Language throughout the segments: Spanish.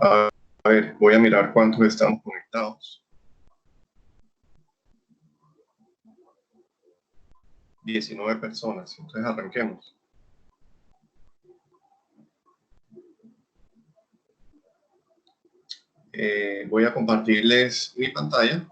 A ver, voy a mirar cuántos estamos conectados. 19 personas, entonces arranquemos. Voy a compartirles mi pantalla.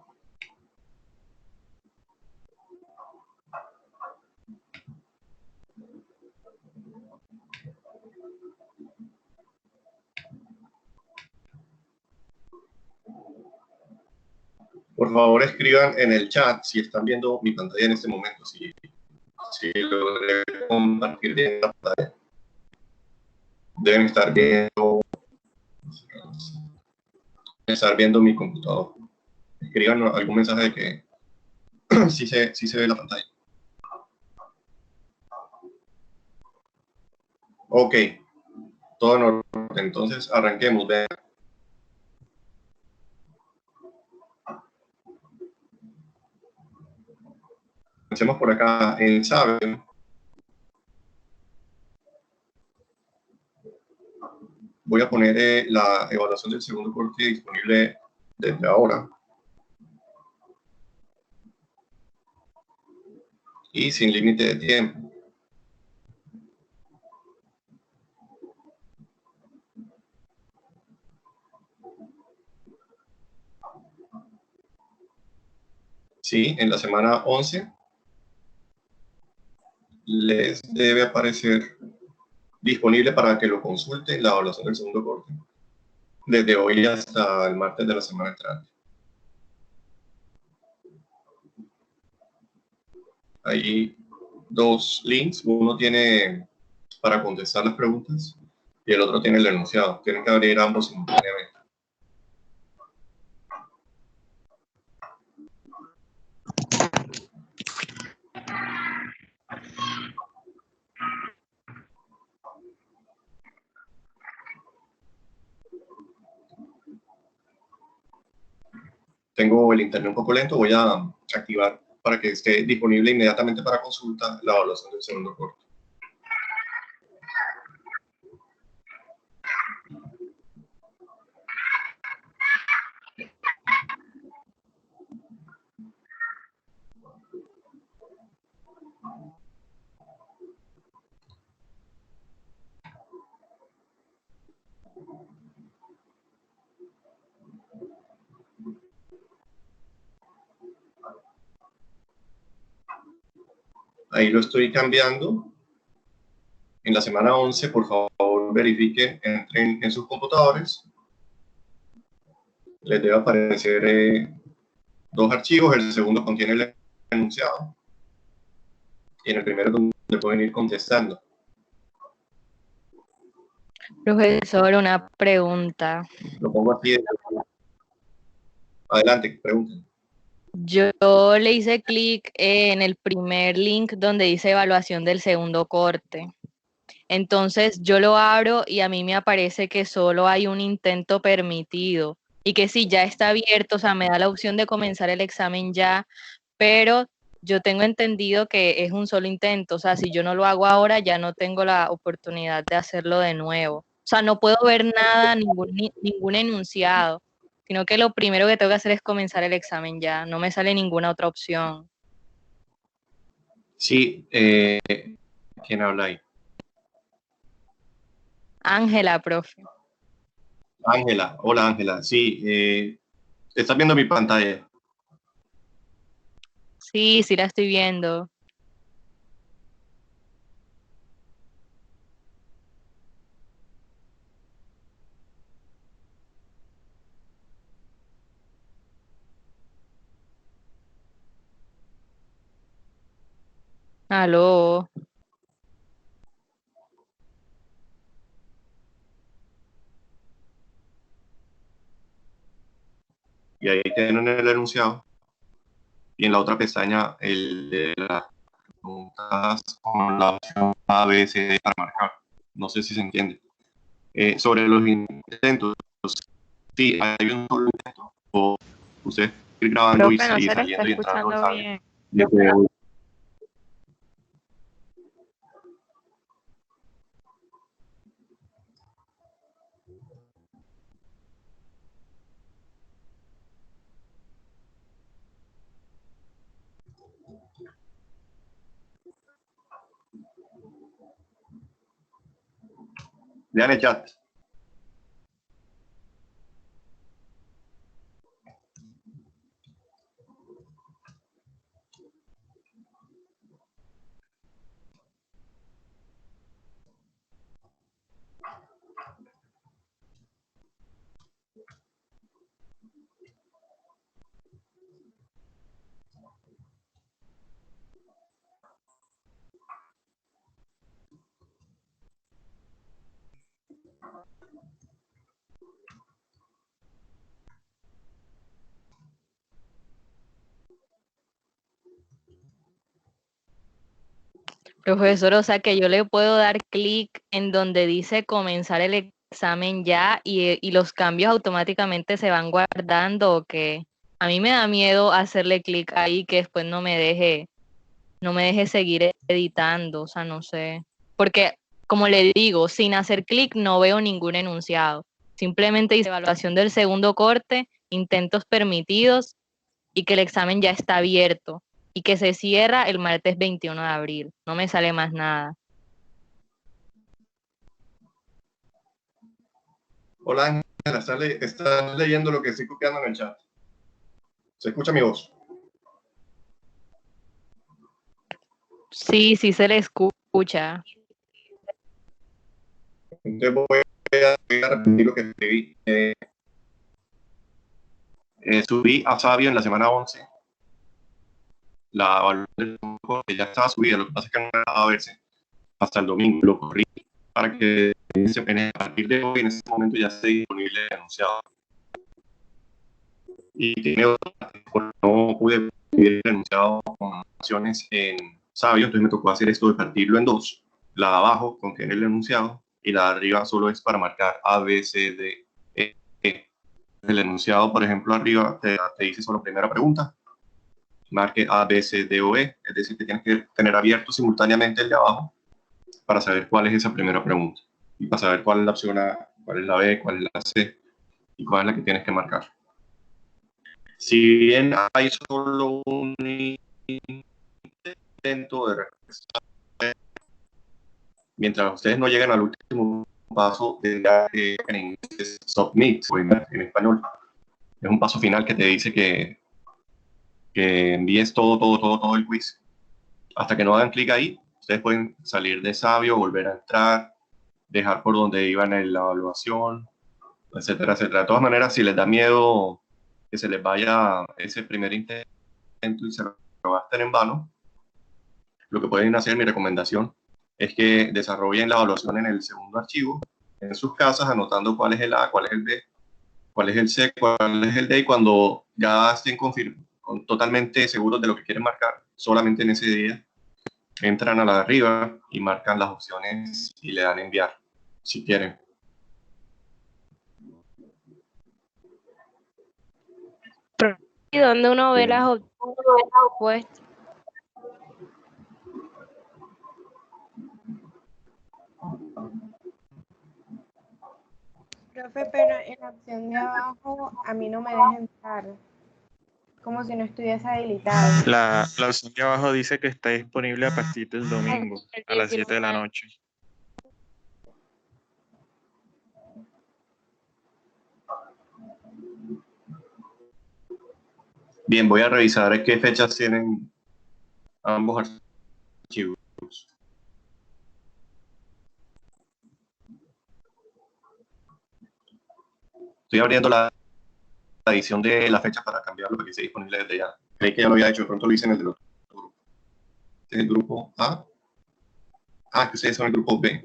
Por favor, escriban en el chat si están viendo mi pantalla en este momento, si logré compartir bien la pantalla. Deben estar viendo mi computador. Escriban algún mensaje de que sí se ve la pantalla. Ok, todo en orden. Entonces arranquemos. Vean. Comencemos por acá en Saben. Voy a poner la evaluación del segundo corte disponible desde ahora. Y sin límite de tiempo. Sí, en la semana 11 les debe aparecer disponible para que lo consulten la evaluación del segundo corte, desde hoy hasta el martes de la semana entrante. Hay dos links, uno tiene para contestar las preguntas y el otro tiene el enunciado. Tienen que abrir ambos simultáneamente. Tengo el internet un poco lento, voy a activar para que esté disponible inmediatamente para consulta la evaluación del segundo corte. Ahí lo estoy cambiando. En la semana 11, por favor, verifiquen, entren en sus computadores. Les debe aparecer dos archivos. El segundo contiene el enunciado. Y en el primero donde pueden ir contestando. Profesor, una pregunta. Lo pongo aquí. Adelante, pregunten. Yo le hice clic en el primer link donde dice evaluación del segundo corte. Entonces yo lo abro y a mí me aparece que solo hay un intento permitido y que si ya está abierto, o sea, me da la opción de comenzar el examen ya, pero yo tengo entendido que es un solo intento, o sea, si yo no lo hago ahora, ya no tengo la oportunidad de hacerlo de nuevo. O sea, no puedo ver nada, ningún enunciado, sino que lo primero que tengo que hacer es comenzar el examen ya, no me sale ninguna otra opción. Sí, ¿quién habla ahí? Ángela, profe. Ángela, hola Ángela, sí, ¿estás viendo mi pantalla? Sí, sí la estoy viendo. Aló. Y ahí tienen el enunciado. Y en la otra pestaña, el de las preguntas con la opción A, B, C, D para marcar. No sé si se entiende. Sobre los intentos, sí, hay un solo intento. O usted ir grabando Profe, no y se le está saliendo y entrando escuchando examen. bien. Lean el chat. Profesor, o sea que yo le puedo dar clic en donde dice comenzar el examen ya y los cambios automáticamente se van guardando o que a mí me da miedo hacerle clic ahí que después no me deje seguir editando, o sea, no sé. Porque, como le digo, sin hacer clic no veo ningún enunciado. Simplemente dice evaluación del segundo corte, intentos permitidos y que el examen ya está abierto y que se cierra el martes 21 de abril. No me sale más nada. Hola Ángela, ¿estás leyendo lo que estoy copiando en el chat? ¿Se escucha mi voz? Sí, sí se le escucha. Entonces voy a repetir lo que escribí. Subí a Sabio en la semana 11 la evaluación del grupo, que ya estaba subida, lo que pasa es que no va a verse hasta el domingo. Lo corrí para que a partir de hoy, en ese momento, ya esté disponible el enunciado. Y tiene otro, no pude escribir el enunciado con opciones en Sabio, entonces me tocó hacer esto de partirlo en dos. La de abajo contiene el enunciado y la de arriba solo es para marcar A, B, C, D, E, E. El enunciado, por ejemplo, arriba te dice solo primera pregunta, marque A, B, C, D o E, es decir, que tienes que tener abierto simultáneamente el de abajo para saber cuál es esa primera pregunta y para saber cuál es la opción A, cuál es la B, cuál es la C y cuál es la que tienes que marcar. Si bien hay solo un intento de respuesta, mientras ustedes no lleguen al último paso, tendrá que en inglés submit o en español. Es un paso final que te dice que envíes todo el quiz. Hasta que no hagan clic ahí, ustedes pueden salir de Sabio, volver a entrar, dejar por donde iban en la evaluación, etcétera, etcétera. De todas maneras, si les da miedo que se les vaya ese primer intento y se lo gasten en vano, lo que pueden hacer, mi recomendación, es que desarrollen la evaluación en el segundo archivo, en sus casas, anotando cuál es el A, cuál es el B, cuál es el C, cuál es el D, y cuando ya estén totalmente seguros de lo que quieren marcar, solamente en ese día, entran a la de arriba y marcan las opciones y le dan enviar, si quieren. ¿Y dónde uno ve las opciones? Profe, pero en la opción de abajo a mí no me deja entrar, como si no estuviese habilitado. La opción de abajo dice que está disponible a partir del domingo a las 7 de la noche. Bien, voy a revisar qué fechas tienen ambos archivos. Estoy abriendo la edición de la fecha para cambiarlo para que esté disponible desde ya. Creí que ya lo había hecho, de pronto lo hice en el del otro grupo. Este es el grupo A. Ah, que ustedes son el grupo B.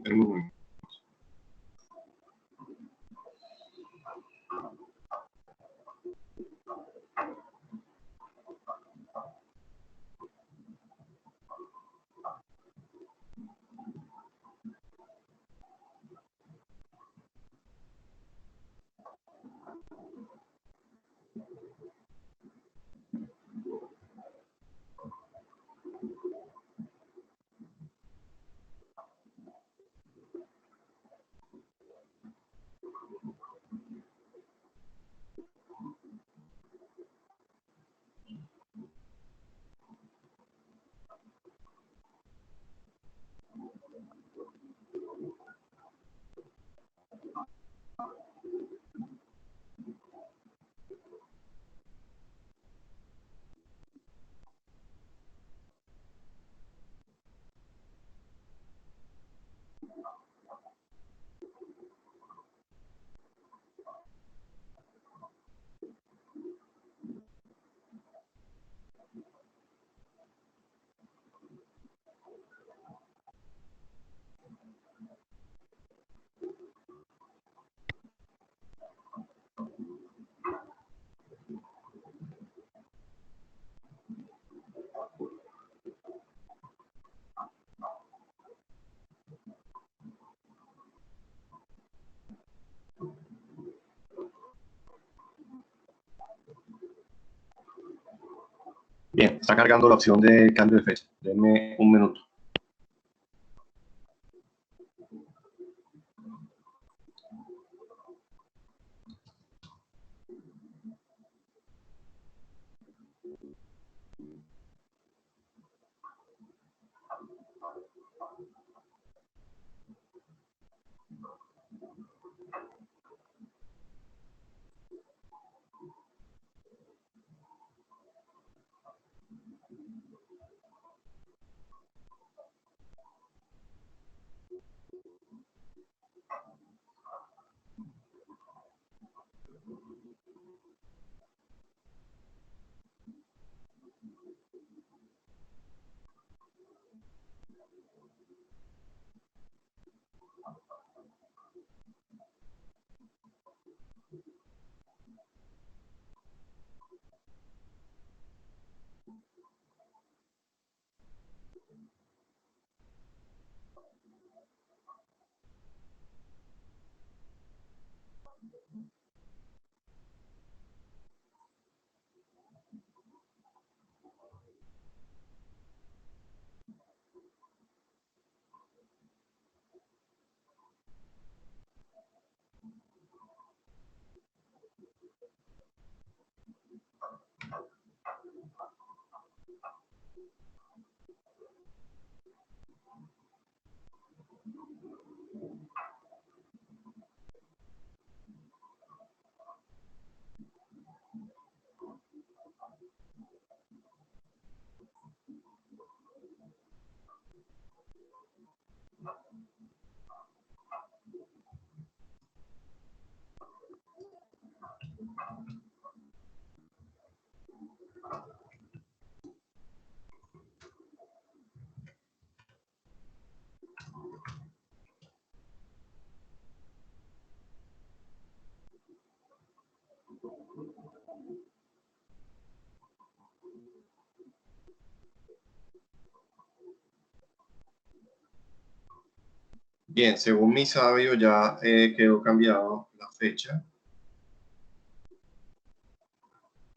Bien, está cargando la opción de cambio de fecha. Denme un minuto. Bien, según mi sabio ya quedó cambiado la fecha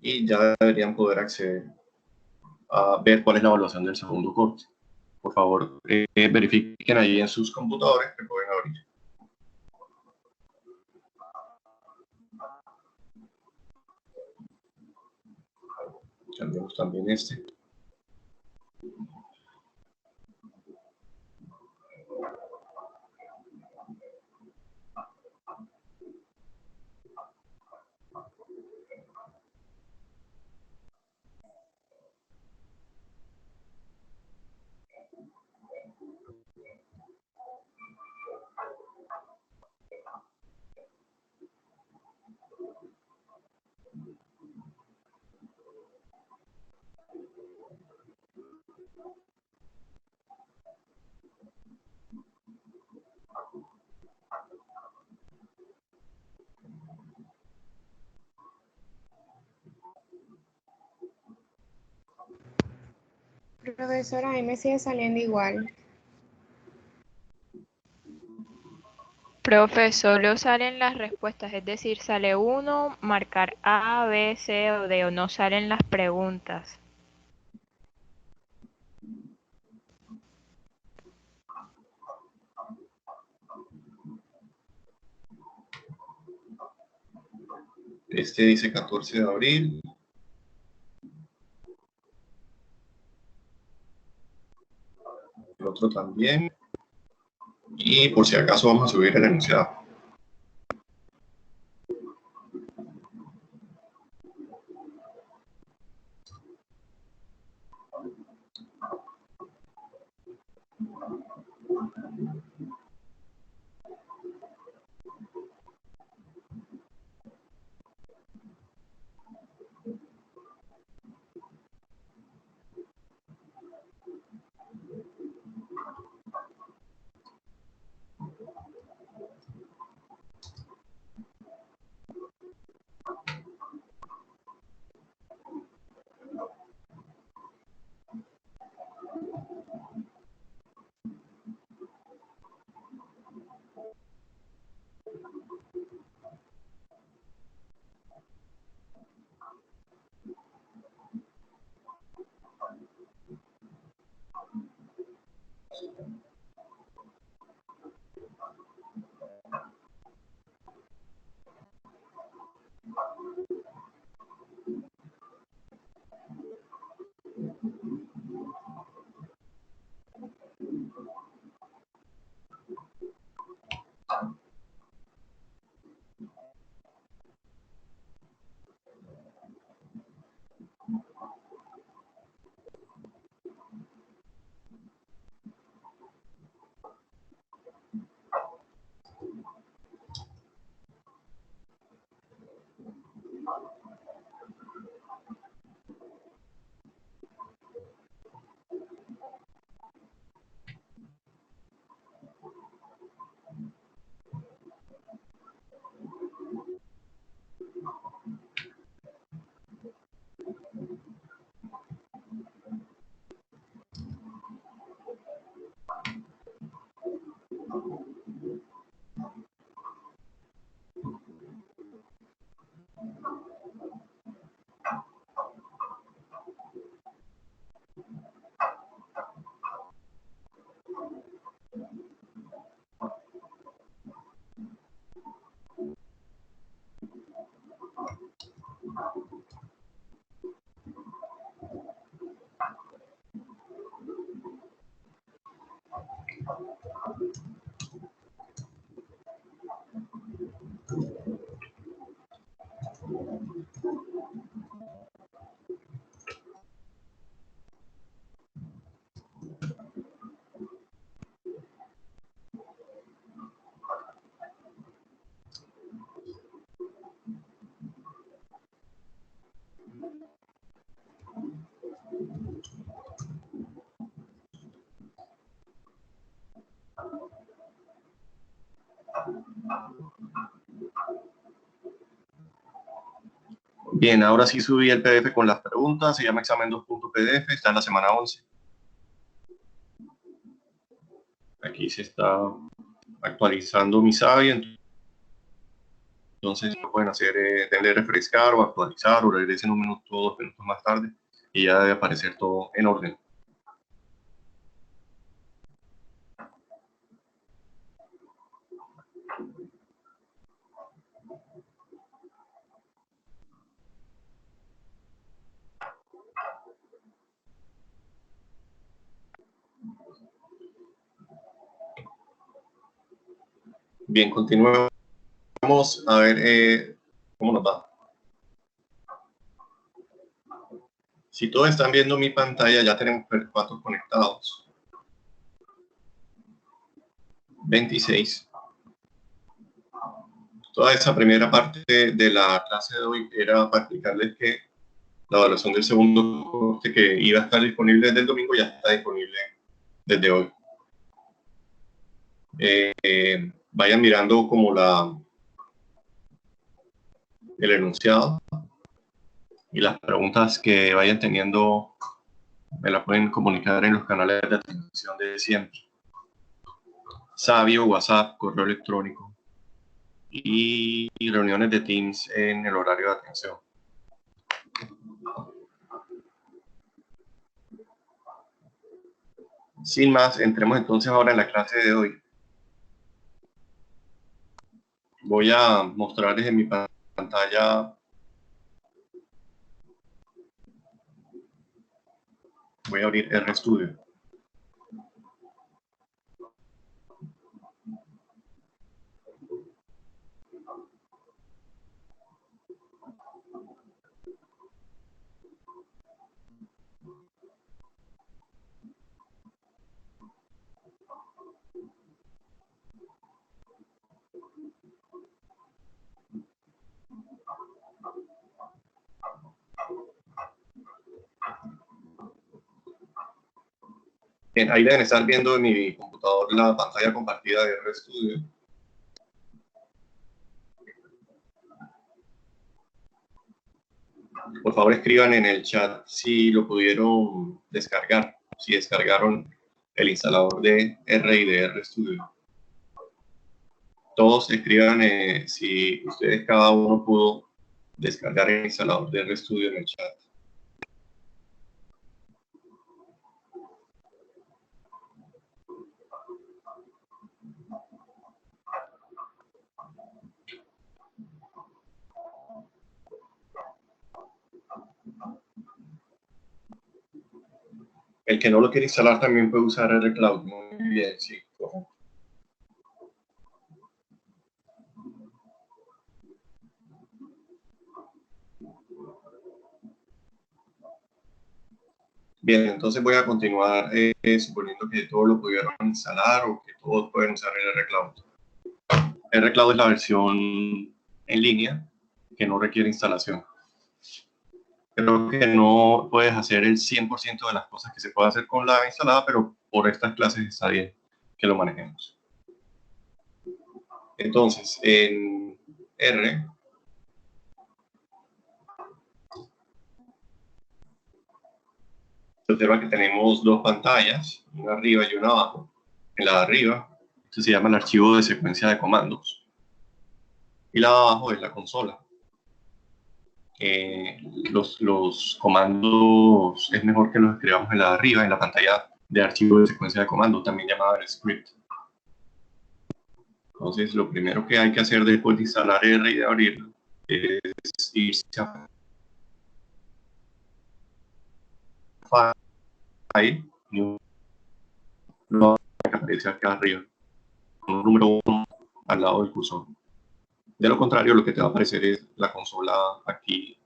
y ya deberían poder acceder a ver cuál es la evaluación del segundo corte. Por favor, verifiquen allí en sus computadores que pueden abrir. Cambiamos también este. Profesora, a mí me sigue saliendo igual. Profe, solo salen las respuestas, es decir, sale uno, marcar A, B, C o D, o no salen las preguntas. Este dice 14 de abril. El otro también. Y por si acaso vamos a subir el enunciado. Bien, ahora sí subí el PDF con las preguntas, se llama examen 2.pdf, está en la semana 11. Aquí se está actualizando mi SABI, entonces lo pueden hacer, denle refrescar o actualizar o regresen un minuto o 2 minutos más tarde y ya debe aparecer todo en orden. Bien, continuemos a ver cómo nos va. Si todos están viendo mi pantalla, ya tenemos cuatro conectados. 26. Toda esa primera parte de la clase de hoy era para explicarles que la evaluación del segundo corte que iba a estar disponible desde el domingo ya está disponible desde hoy. Vayan mirando como el enunciado y las preguntas que vayan teniendo me las pueden comunicar en los canales de atención de siempre. Sabio, WhatsApp, correo electrónico y reuniones de Teams en el horario de atención. Sin más, entremos entonces ahora en la clase de hoy. Voy a mostrarles en mi pantalla. Voy a abrir RStudio. Bien, ahí deben estar viendo en mi computador la pantalla compartida de RStudio. Por favor, escriban en el chat si lo pudieron descargar, si descargaron el instalador de R y de RStudio. Todos escriban si ustedes cada uno pudo descargar el instalador de RStudio en el chat. El que no lo quiere instalar también puede usar RCloud. Muy bien, sí. Bien, entonces voy a continuar suponiendo que todos lo pudieron instalar o que todos pueden usar el RCloud. RCloud es la versión en línea que no requiere instalación. Creo que no puedes hacer el 100% de las cosas que se puede hacer con la instalada, pero por estas clases está bien que lo manejemos. Entonces, en R, se observa que tenemos dos pantallas, una arriba y una abajo. En la de arriba, esto se llama el archivo de secuencia de comandos. Y la de abajo es la consola. Los comandos es mejor que los escribamos en la de arriba, en la pantalla de archivo de secuencia de comandos, también llamada el script. Entonces, lo primero que hay que hacer después de instalar R y de abrirlo es irse a File, New, lo que aparece acá arriba, con un número 1 al lado del cursor. De lo contrario, lo que te va a aparecer es la consola aquí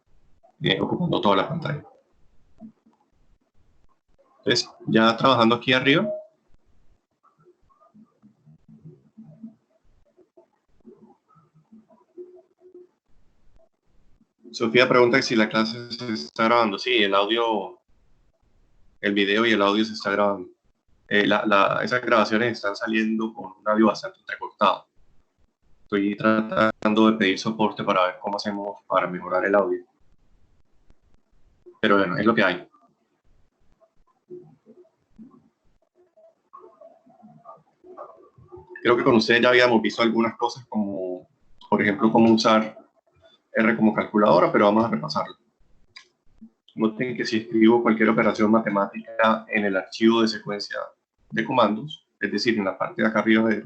ocupando toda la pantalla. Entonces, ya trabajando aquí arriba, Sofía pregunta si la clase se está grabando. Sí, el audio, el video y el audio se está grabando. Esas grabaciones están saliendo con un audio bastante entrecortado. Estoy tratando de pedir soporte para ver cómo hacemos para mejorar el audio. Pero bueno, es lo que hay. Creo que con ustedes ya habíamos visto algunas cosas como, por ejemplo, cómo usar R como calculadora, pero vamos a repasarlo. Noten que si escribo cualquier operación matemática en el archivo de secuencia de comandos, es decir, en la parte de acá arriba de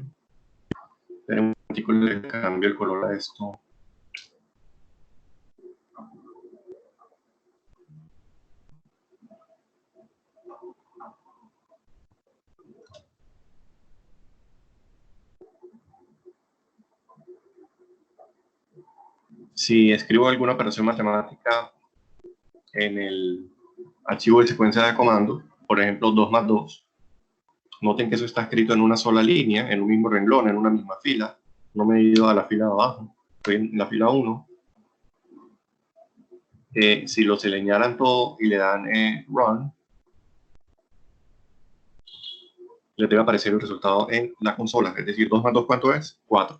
un momentico, le cambio el color a esto. Si escribo alguna operación matemática en el archivo de secuencia de comandos, por ejemplo 2 más 2, noten que eso está escrito en una sola línea, en un mismo renglón, en una misma fila. No me he ido a la fila de abajo, estoy en la fila 1. Si lo señalan todo y le dan Run, les debe aparecer el resultado en la consola. Es decir, 2 más 2, ¿cuánto es? 4.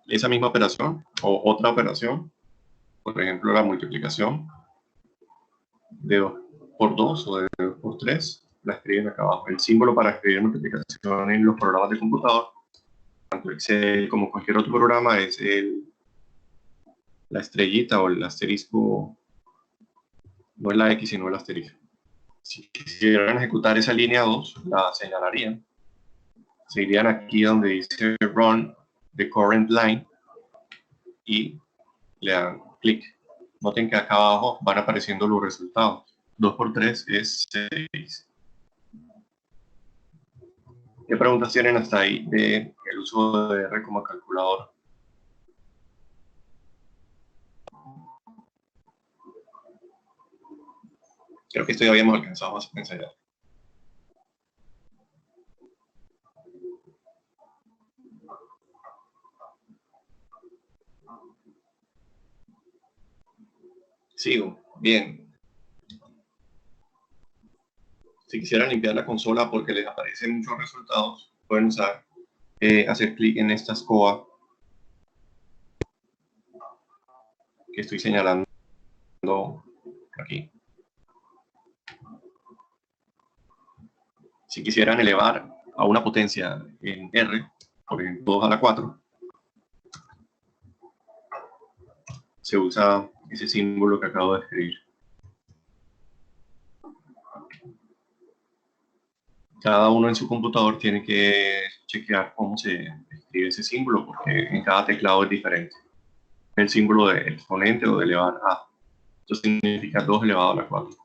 Esa misma operación o otra operación, por ejemplo la multiplicación de 2 por 2 o de 2 por 3, la escriben acá abajo. El símbolo para escribir multiplicación en los programas de computador, tanto Excel como cualquier otro programa, es la estrellita o el asterisco. No es la X, sino el asterisco. Si quisieran ejecutar esa línea 2, la señalarían. Se irían aquí donde dice Run the current line y le dan clic. Noten que acá abajo van apareciendo los resultados. 2 por 3 es 6. ¿Qué preguntas tienen hasta ahí del uso de R como calculadora? Creo que esto ya habíamos alcanzado a enseñar. Sigo. Bien. Si quisieran limpiar la consola porque les aparecen muchos resultados, pueden usar, hacer clic en esta escoba que estoy señalando aquí. Si quisieran elevar a una potencia en R, por ejemplo 2 a la 4, se usa ese símbolo que acabo de escribir. Cada uno en su computador tiene que chequear cómo se escribe ese símbolo, porque en cada teclado es diferente. El símbolo de exponente o de elevar a. Esto significa 2 elevado a la 4.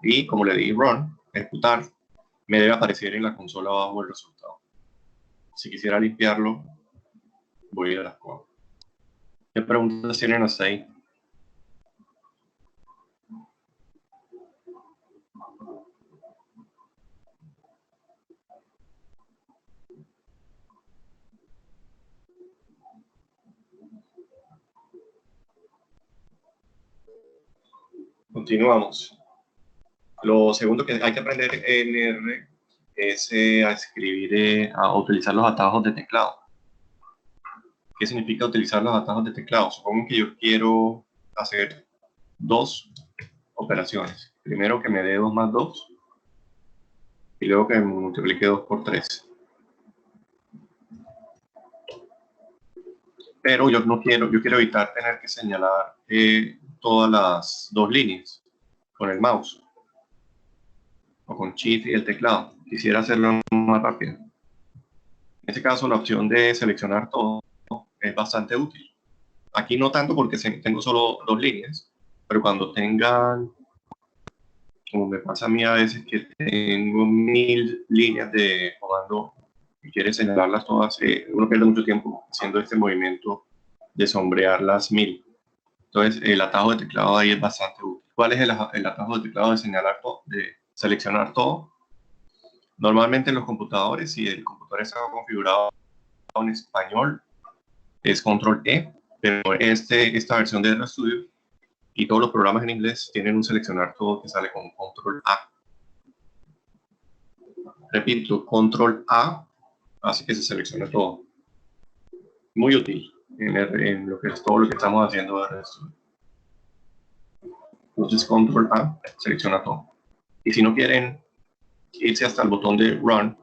Y como le di Run, ejecutar, me debe aparecer en la consola abajo el resultado. Si quisiera limpiarlo, voy a las cosas. ¿Qué preguntas tienen hasta ahí? Continuamos. Lo segundo que hay que aprender en R es a escribir, a utilizar los atajos de teclado. ¿Qué significa utilizar los atajos de teclado? Supongo que yo quiero hacer 2 operaciones. Primero que me dé 2 más 2 y luego que me multiplique 2 por 3. Pero yo no quiero, yo quiero evitar tener que señalar todas las 2 líneas con el mouse o con Shift y el teclado. Quisiera hacerlo más rápido. En este caso, la opción de seleccionar todo es bastante útil. Aquí no tanto porque tengo solo 2 líneas, pero cuando tengan, como me pasa a mí a veces que tengo 1000 líneas de comando y quiere señalarlas todas, uno pierde mucho tiempo haciendo este movimiento de sombrear las 1000. Entonces, el atajo de teclado ahí es bastante útil. ¿Cuál es el atajo de teclado de señalar todo, de seleccionar todo? Normalmente en los computadores, si el computador está configurado en español, es Control E, pero esta versión de RStudio y todos los programas en inglés tienen un seleccionar todo que sale con Control A. Repito, Control A hace que se seleccione todo. Muy útil. en lo que es todo lo que estamos haciendo de RStudio. Entonces, control A, selecciona todo. Y si no quieren irse hasta el botón de Run,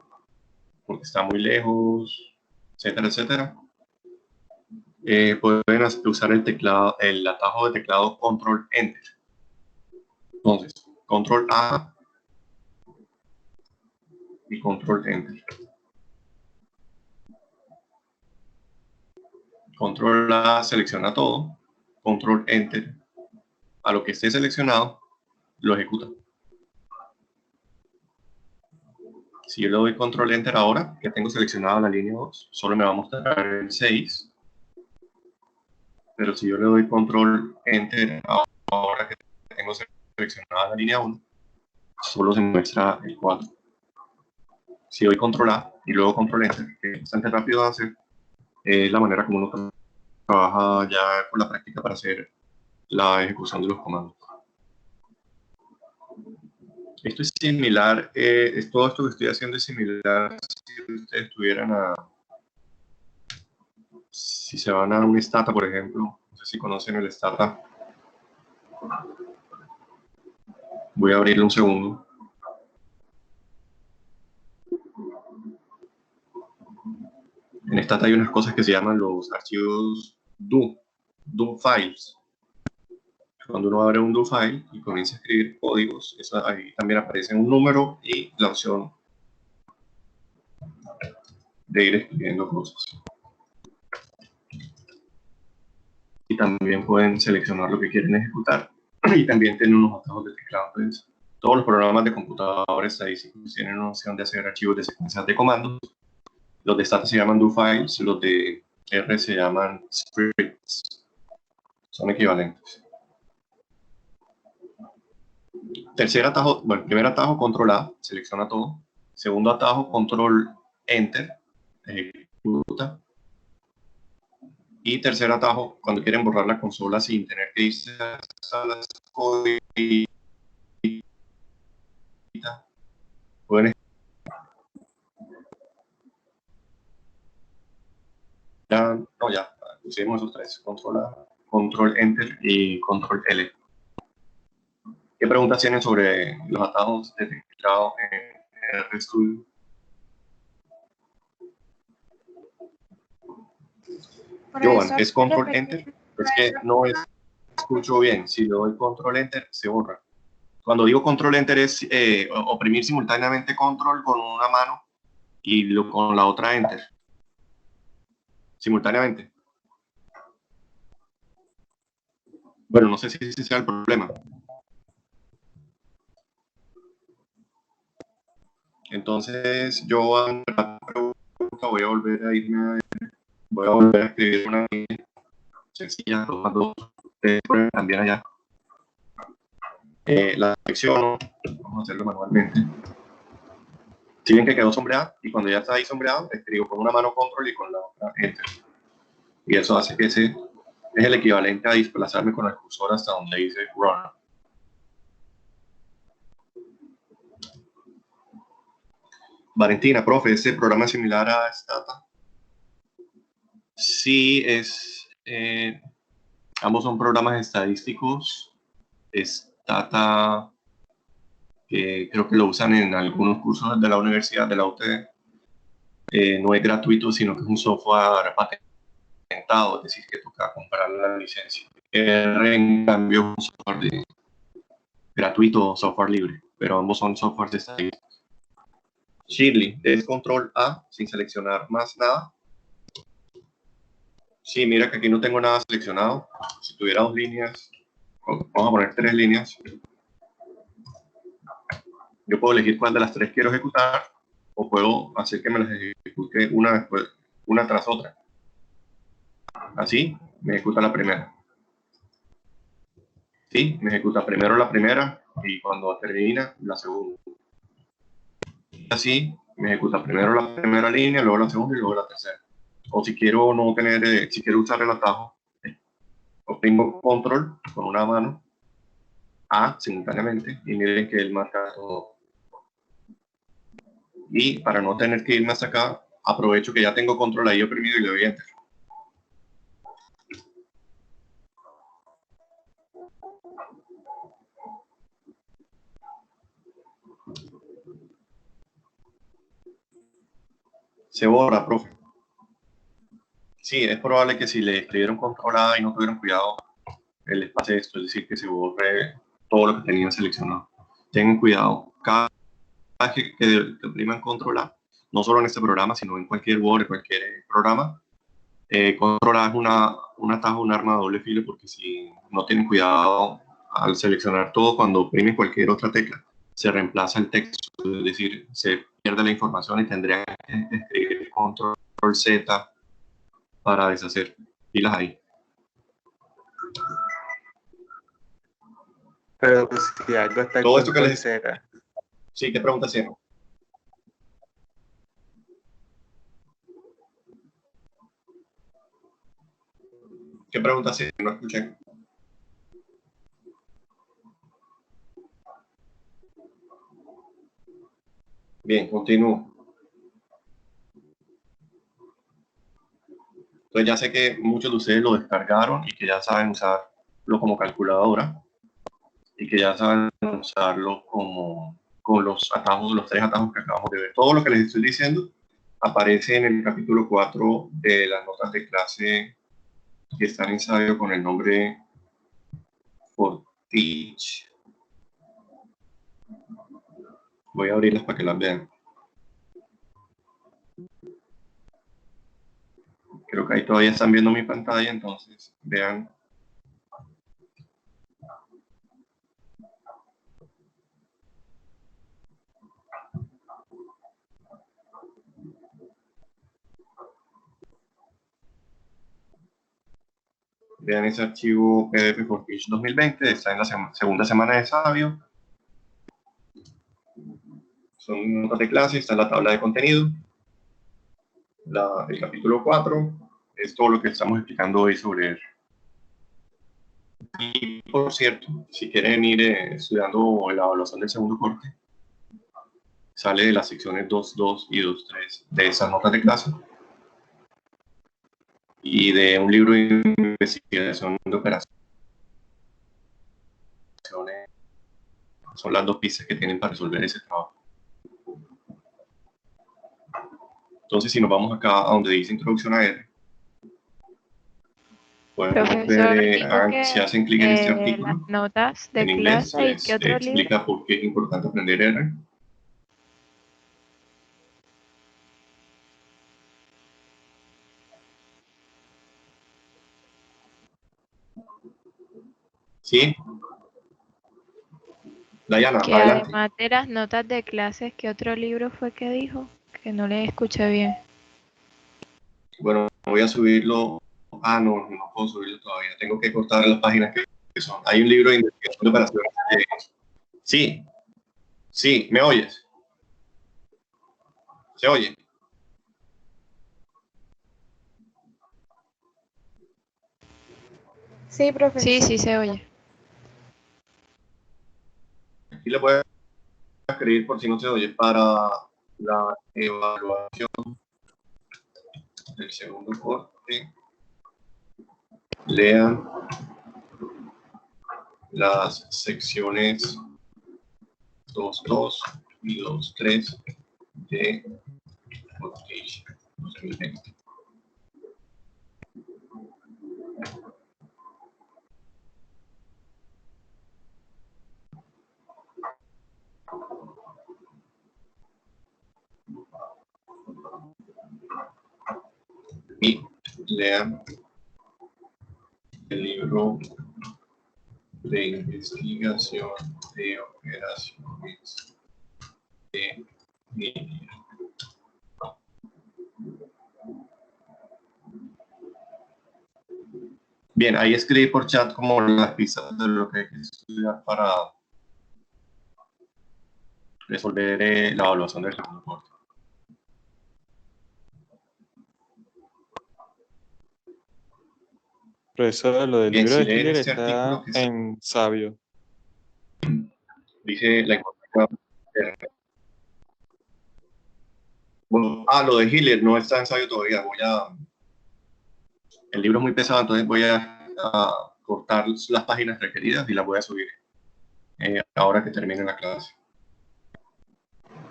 porque está muy lejos, etcétera, etcétera, pueden usar el teclado, el atajo de teclado Control Enter. Entonces, Control A y Control Enter. Control A selecciona todo, Control Enter, a lo que esté seleccionado, lo ejecuta. Si yo le doy Control Enter ahora, que tengo seleccionada la línea 2, solo me va a mostrar el 6. Pero si yo le doy Control Enter ahora que tengo seleccionada la línea 1, solo se muestra el 4. Si doy Control A y luego Control Enter, que es bastante rápido de hacer, es la manera como uno trabaja ya con la práctica para hacer la ejecución de los comandos. Esto es similar, todo esto que estoy haciendo es similar si ustedes estuvieran si se van a un Stata, por ejemplo, no sé si conocen el Stata. Voy a abrirle un segundo. En Stata hay unas cosas que se llaman los archivos do files. Cuando uno abre un do file y comienza a escribir códigos, ahí también aparece un número y la opción de ir escribiendo cosas. Y también pueden seleccionar lo que quieren ejecutar. Y también tienen unos atajos de teclado. Entonces, todos los programas de computadores estadísticos tienen una opción de hacer archivos de secuencias de comandos. Los de Stata se llaman do files, los de R se llaman scripts. Son equivalentes. Tercer atajo, bueno, primer atajo, Control A, selecciona todo. Segundo atajo, Control Enter, ejecuta. Y tercer atajo, cuando quieren borrar la consola sin tener que irse a las códigos, pueden ya, pusimos esos tres, Control A, Control Enter y Control L. ¿Qué preguntas tienen sobre los atajos de teclado en RStudio? Jovan, ¿es Control Enter? Es que no escucho bien. Si le doy Control Enter, se borra. Cuando digo Control Enter es oprimir simultáneamente Control con una mano y con la otra Enter. Simultáneamente. Bueno, no sé si ese sea el problema. Entonces, yo voy a volver a irme voy a volver a escribir una sencilla, también allá. La selecciono, vamos a hacerlo manualmente. Si ven que quedó sombreado, y cuando ya está ahí sombreado, escribo con una mano Control y con la otra Enter. Y eso hace que ese es el equivalente a desplazarme con el cursor hasta donde dice Run. Valentina, profe, ¿este programa es similar a Stata? Sí, ambos son programas estadísticos. Stata, creo que lo usan en algunos cursos de la universidad, de la UTD. No es gratuito, sino que es un software patentado, es decir, que toca comprar la licencia. En cambio, es un software gratuito, software libre, pero ambos son software de estadística. Shirley, es Control A sin seleccionar más nada. Sí, mira que aquí no tengo nada seleccionado. Si tuviera 2 líneas, vamos a poner 3 líneas. Yo puedo elegir cuál de las 3 quiero ejecutar o puedo hacer que me las ejecute una tras otra. Así me ejecuta la primera. Sí, me ejecuta primero la primera y cuando termina la segunda. Así me ejecuta primero la primera línea, luego la segunda y luego la tercera. O si quiero no tener, si quiero usar el atajo, oprimo Control con una mano A simultáneamente y miren que él marca todo. Y para no tener que irme hasta acá, aprovecho que ya tengo Control ahí oprimido y le doy Enter. Se borra, profe. Sí, es probable que si le escribieron controlada y no tuvieron cuidado, les pase esto, es decir, que se borre todo lo que tenían seleccionado. Tengan cuidado, cada vez que opriman controlar, no solo en este programa, sino en cualquier Word, cualquier programa, controlar es un atajo, un arma de doble filo, porque si no tienen cuidado al seleccionar todo, cuando oprimen cualquier otra tecla, se reemplaza el texto, es decir, se pierde la información y tendrían que escribir control Z para deshacer filas ahí. Pero pues, si algo está en Todo esto que control les... Z. Sí, ¿qué pregunta hacían? ¿Qué pregunta hacían? No escuché. Bien, continúo. Entonces ya sé que muchos de ustedes lo descargaron y que ya saben usarlo como calculadora y que ya saben usarlo como con los atajos, los 3 atajos que acabamos de ver. Todo lo que les estoy diciendo aparece en el capítulo 4 de las notas de clase que está en ensayo con el nombre For Teach. Voy a abrirlas para que las vean. Creo que ahí todavía están viendo mi pantalla, entonces vean. Vean ese archivo PDF for Teach 2020, está en la segunda semana de Sabio. Son notas de clase, está en la tabla de contenido. El capítulo 4 es todo lo que estamos explicando hoy sobre él. Y por cierto, si quieren ir estudiando la evaluación del segundo corte, sale de las secciones 2.2 y 2.3 de esas notas de clase y de un libro de investigación de operaciones. Son las 2 pistas que tienen para resolver ese trabajo. Entonces, si nos vamos acá a donde dice Introducción a R, podemos Profesor, ver, si hacen clic en este las artículo, notas de en inglés, clase y qué otro libro. explica por qué es importante aprender R. ¿Sí? Dayana, Que adelante. además de las notas de clases, ¿qué otro libro fue que dijo? Que no le escuché bien. Bueno, voy a subirlo. Ah, no puedo subirlo todavía. Tengo que cortar las páginas que son. Hay un libro de investigación de operaciones. Sí, sí, ¿me oyes? ¿Se oye? Sí, profesor. Sí, sí se oye. Aquí le voy a escribir por si no se oye. Para la evaluación del segundo corte, lean las secciones 2.2 y 2.3 de Forteach 2020. Y lean el libro de investigación de operaciones de línea. Bien, ahí escribí por chat como las pistas de lo que hay que estudiar para resolver la evaluación del segundo corte. Profesor, lo del Bien, libro si de leen Hiller este está artículo que en Sabio. dice la importancia. Bueno, lo de Hiller no está en ensayo todavía. El libro es muy pesado, entonces voy a cortar las páginas requeridas y las voy a subir ahora que termine la clase.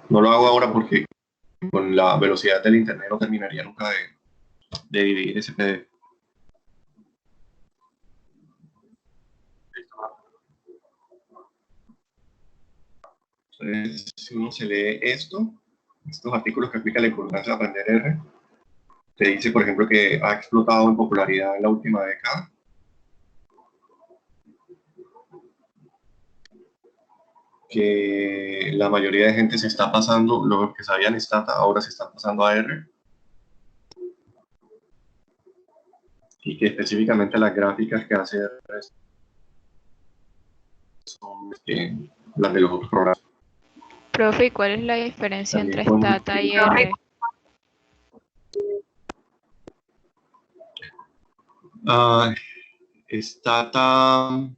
No lo hago ahora porque con la velocidad del internet no terminaría nunca de dividir ese PDF. Entonces, si uno se lee estos artículos que explican la importancia de aprender R, te dice, por ejemplo, que ha explotado en popularidad en la última década. Que la mayoría de gente se está pasando, lo que sabían Stata, ahora se están pasando a R. Y que específicamente las gráficas que hace R son las de los otros programas. Profe, ¿y cuál es la diferencia También entre Stata y R? Stata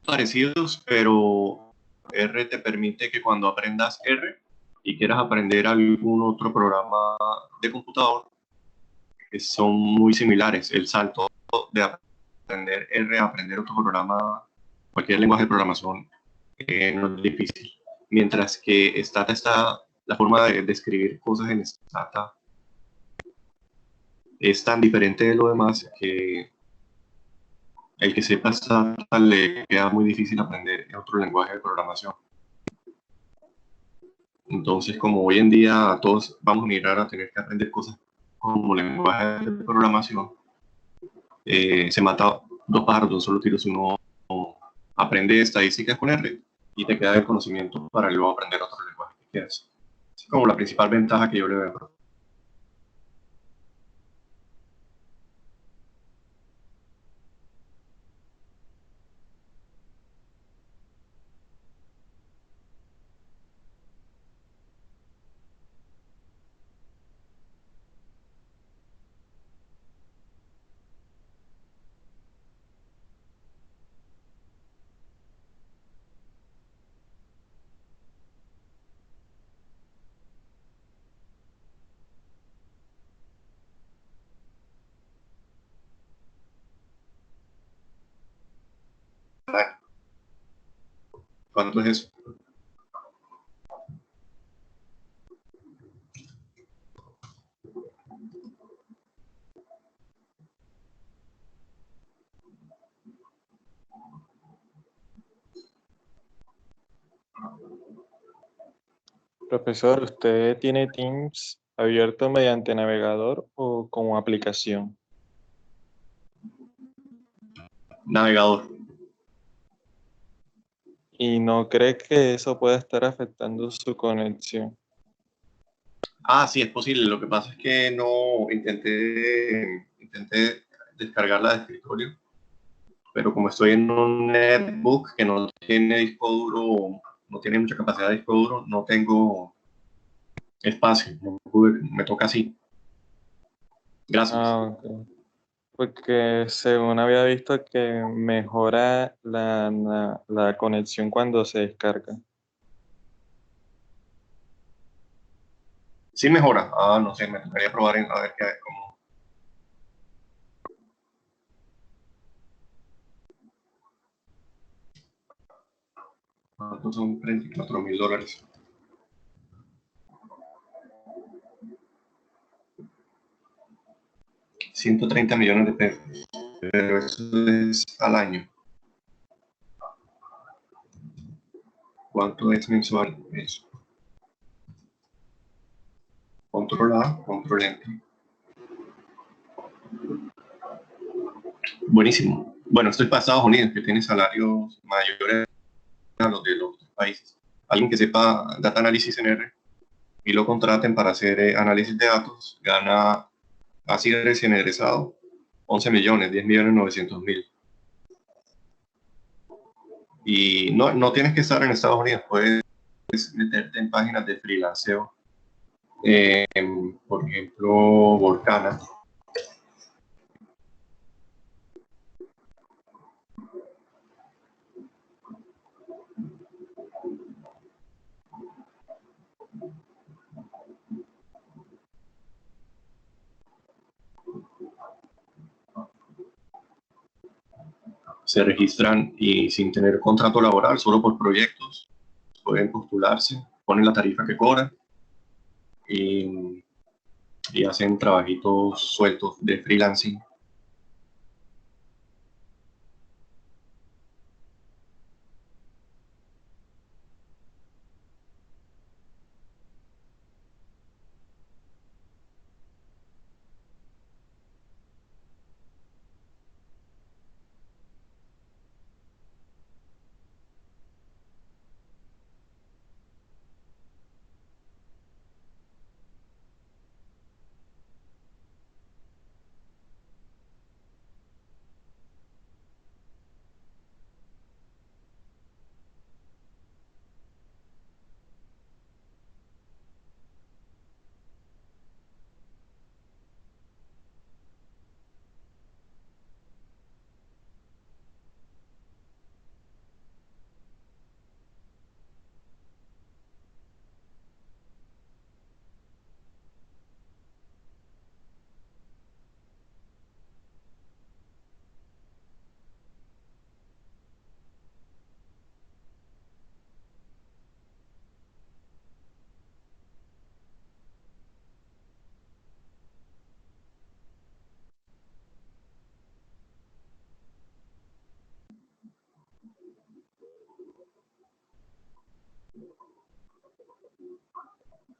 parecidos, pero R te permite que cuando aprendas R y quieras aprender algún otro programa de computador, que son muy similares. El salto de aprender R a aprender otro programa, cualquier lenguaje de programación, no es difícil. Mientras que Stata está, la forma de escribir cosas en Stata es tan diferente de lo demás que el que sepa Stata le queda muy difícil aprender otro lenguaje de programación. Entonces, como hoy en día todos vamos a migrar a tener que aprender cosas como lenguaje de programación, se mata dos pájaros de un solo tiro si uno aprende estadísticas con R y te queda el conocimiento para luego aprender otro lenguaje que quieras. Es como la principal ventaja que yo le veo. ¿Cuánto es eso? Profesor, ¿usted tiene Teams abierto mediante navegador o como aplicación? Navegador. ¿Y no cree que eso pueda estar afectando su conexión? Sí, es posible. Lo que pasa es que no intenté descargarla de escritorio, pero como estoy en un netbook que no tiene disco duro, no tiene mucha capacidad de disco duro, no tengo espacio. Me toca así. Gracias. Ok. Porque según había visto que mejora la conexión cuando se descarga. Sí mejora. No sé, me tocaría probar a ver qué cómo. ¿Cuántos son $34,000? $130 millones, pero eso es al año. ¿Cuánto es mensual? Eso. Control A, control Enter. Buenísimo. Bueno, esto es para Estados Unidos, que tiene salarios mayores a los de los otros países. Alguien que sepa data análisis en R y lo contraten para hacer análisis de datos, gana así recién egresado 11 millones, 10.900.000. Y no tienes que estar en Estados Unidos, puedes meterte en páginas de freelanceo, por ejemplo, Volcana. se registran y sin tener contrato laboral, solo por proyectos, pueden postularse, ponen la tarifa que cobran y hacen trabajitos sueltos de freelancing.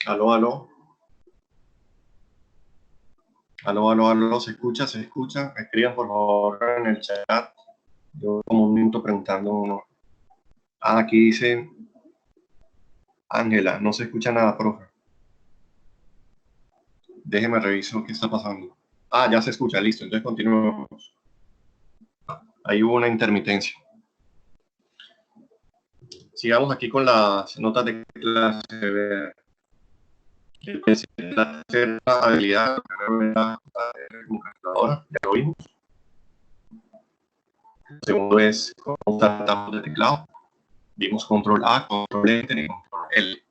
Aló, aló. Aló, aló, aló, ¿se escucha? ¿Se escucha? Escriban por favor en el chat. Yo como un minuto preguntando uno. Ah, aquí dice Ángela, no se escucha nada, profe. Déjeme reviso qué está pasando. Ah, ya se escucha, listo. Entonces continuemos. Ahí hubo una intermitencia. Sigamos aquí con las notas de clase. La tercera habilidad como calculadora, ya lo vimos. El segundo es cómo usar atajos de teclado. Vimos control A, control Enter y control L.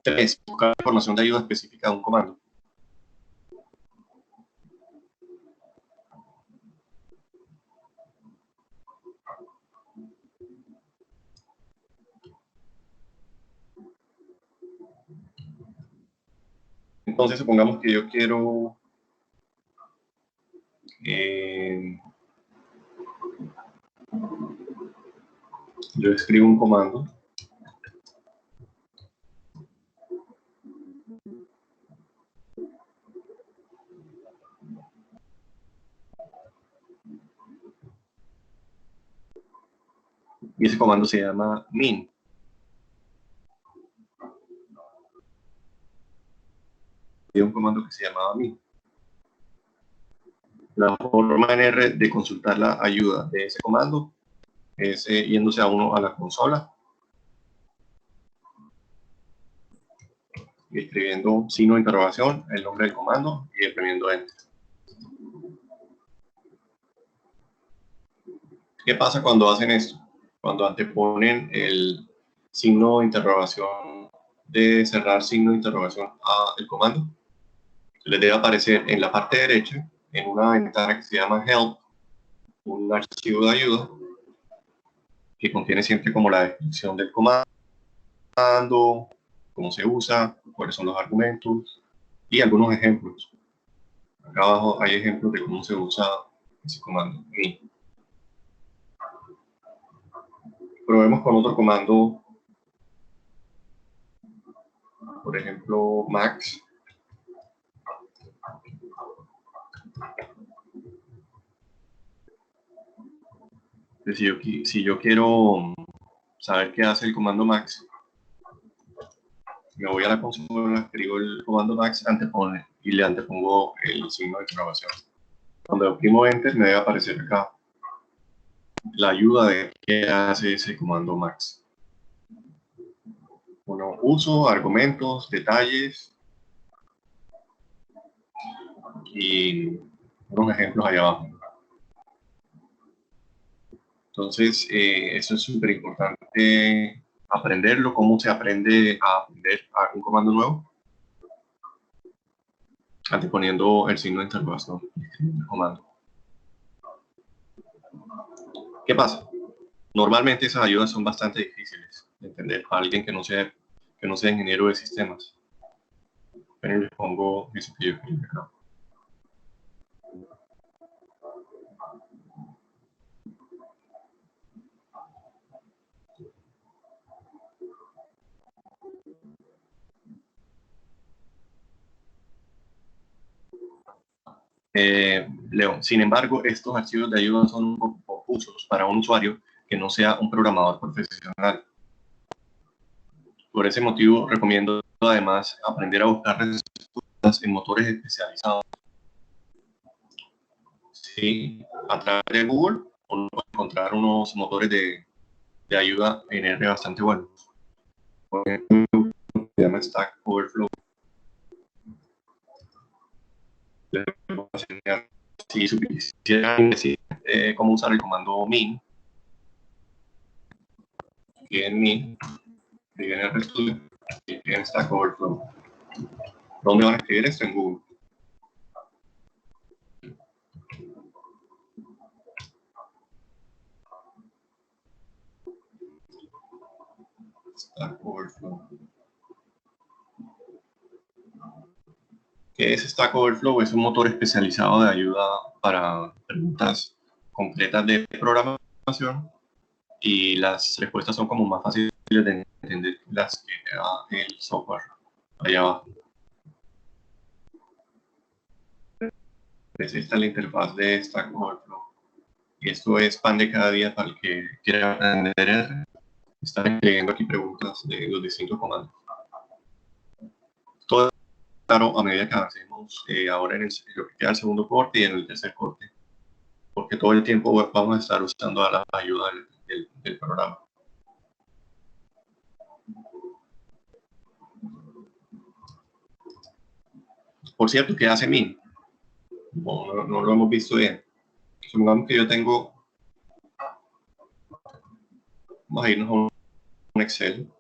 3. Buscar información de ayuda específica de un comando. Entonces, supongamos que yo quiero yo escribo un comando. Y ese comando se llama min. Y un comando que se llamaba min. La forma en R de consultar la ayuda de ese comando es yéndose a la consola y escribiendo signo de interrogación, el nombre del comando y oprimiendo Enter. ¿Qué pasa cuando hacen esto? Cuando anteponen el signo de interrogación de cerrar signo de interrogación al comando, les debe aparecer en la parte derecha, en una ventana que se llama Help, un archivo de ayuda que contiene siempre como la descripción del comando, cómo se usa, cuáles son los argumentos y algunos ejemplos. Acá abajo hay ejemplos de cómo se usa ese comando. Probemos con otro comando, por ejemplo, max. Si yo quiero saber qué hace el comando max, me voy a la consola, escribo el comando max, y le antepongo el signo de interrogación. Cuando oprimo Enter me debe aparecer acá la ayuda de qué hace ese comando max. Bueno, uso, argumentos, detalles y unos ejemplos allá abajo. Entonces, eso es súper importante aprenderlo. ¿Cómo se aprende a aprender a un comando nuevo? Anteponiendo el signo de interrogación del comando. ¿Qué pasa? Normalmente esas ayudas son bastante difíciles de entender para alguien que no sea ingeniero de sistemas. Pero les pongo eso que yo escribí acá. León, sin embargo, estos archivos de ayuda son un poco confusos para un usuario que no sea un programador profesional. Por ese motivo, recomiendo además aprender a buscar respuestas en motores especializados. Sí, a través de Google uno puede encontrar unos motores de ayuda en R bastante buenos. Por ejemplo, se llama Stack Overflow. Les voy a enseñar. Si quisieran decir cómo usar el comando min, que en min, escriben en RStudio y escriben Stack Overflow. ¿Dónde van a escribir esto? En Google. Stack Overflow. ¿Qué es Stack Overflow? Es un motor especializado de ayuda para preguntas completas de programación y las respuestas son como más fáciles de entender las que da el software allá abajo. Pues esta es la interfaz de Stack Overflow. Y esto es pan de cada día para el que quiera aprender R. Están escribiendo aquí preguntas de los distintos comandos. Todo claro a medida que avancemos ahora en lo que queda el segundo corte y en el tercer corte. Porque todo el tiempo vamos a estar usando a la ayuda del programa. Por cierto, ¿qué hace min? No lo hemos visto bien. Supongamos que yo tengo, vamos a irnos a un Excel.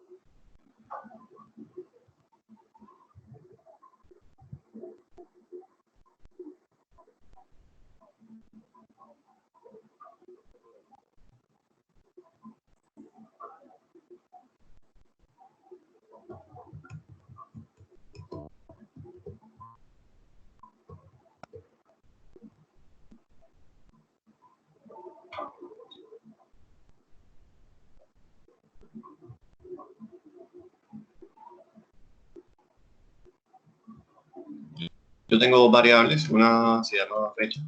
Yo tengo dos variables, una se llama fecha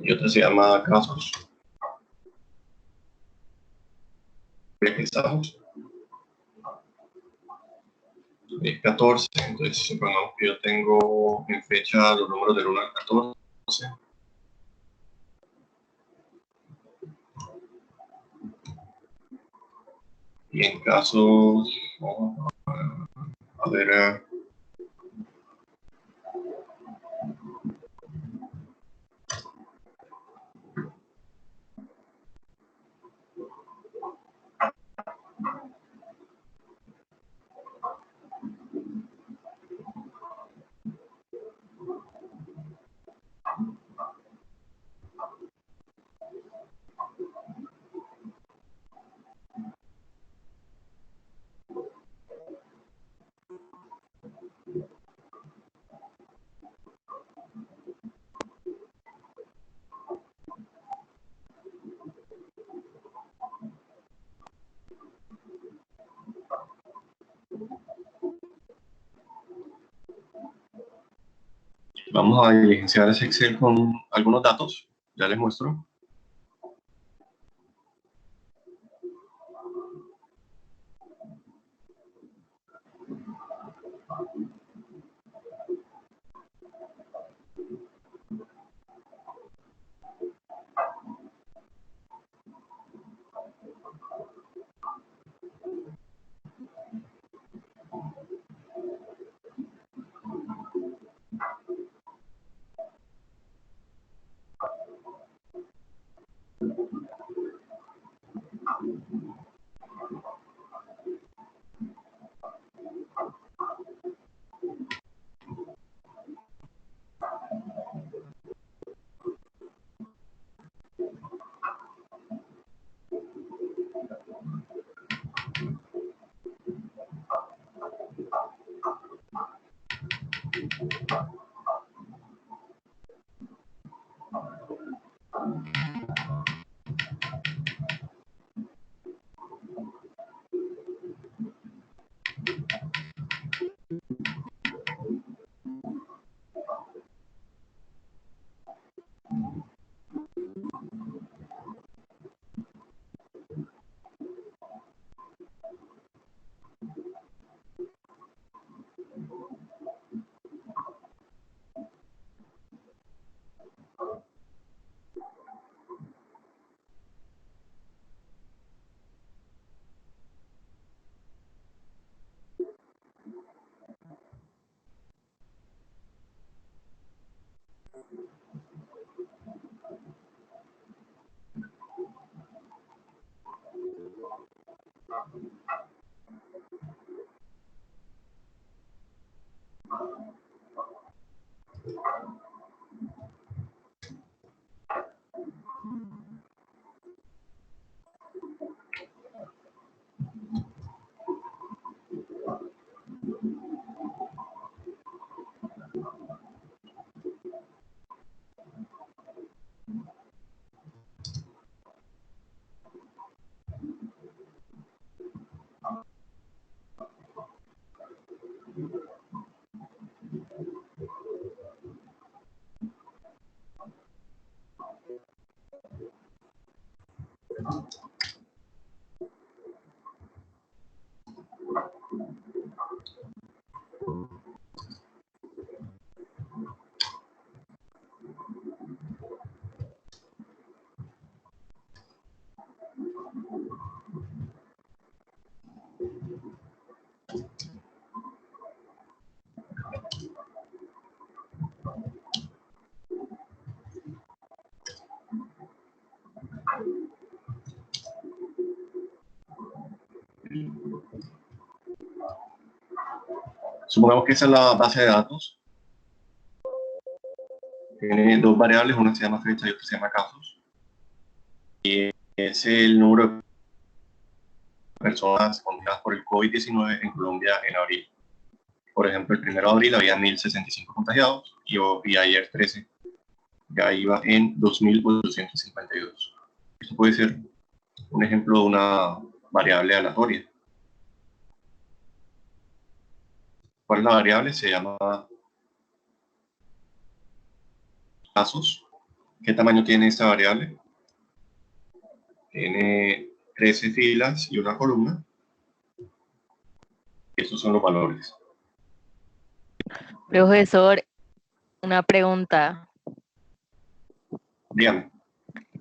y otra se llama casos. Aquí estamos. Es 14, entonces supongamos que yo tengo en fecha los números del 1 al 14. Y en casos, vamos a ver, vamos a diligenciar ese Excel con algunos datos. Ya les muestro. Supongamos que esa es la base de datos. Tiene dos variables, una se llama fecha y otra se llama casos. Y es el número de personas contagiadas por el COVID-19 en Colombia en abril. Por ejemplo, el 1 de abril había 1.065 contagiados y ayer 13 ya iba en 2.852. Esto puede ser un ejemplo de una variable aleatoria. ¿Cuál es la variable? Se llama casos. ¿Qué tamaño tiene esta variable? Tiene 13 filas y una columna. Estos son los valores. Profesor, una pregunta. Dígame.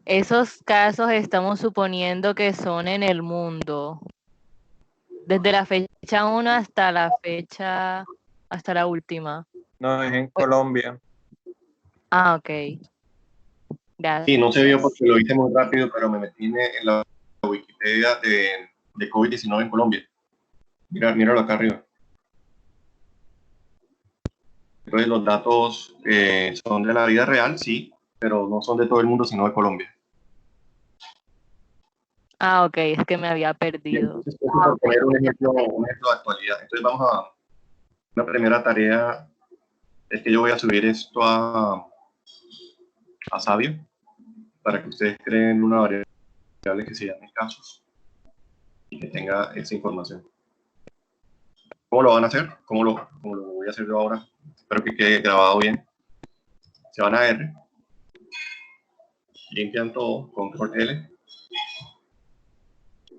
Esos casos estamos suponiendo que son en el mundo, desde la fecha 1 hasta hasta la última. No, es en Colombia. Ah, ok. Gracias. Sí, no se vio porque lo hice muy rápido, pero me metí en la Wikipedia de COVID-19 en Colombia. Míralo acá arriba. Entonces los datos son de la vida real, sí, pero no son de todo el mundo, sino de Colombia. Ah, ok, es que me había perdido. Entonces, para poner un ejemplo de actualidad. Entonces vamos a la primera tarea, es que yo voy a subir esto a Sabio para que ustedes creen una variable que se llame casos y que tenga esa información. ¿Cómo lo van a hacer? ¿Cómo lo voy a hacer yo ahora? Espero que quede grabado bien. Se van a R, limpian todo, control L,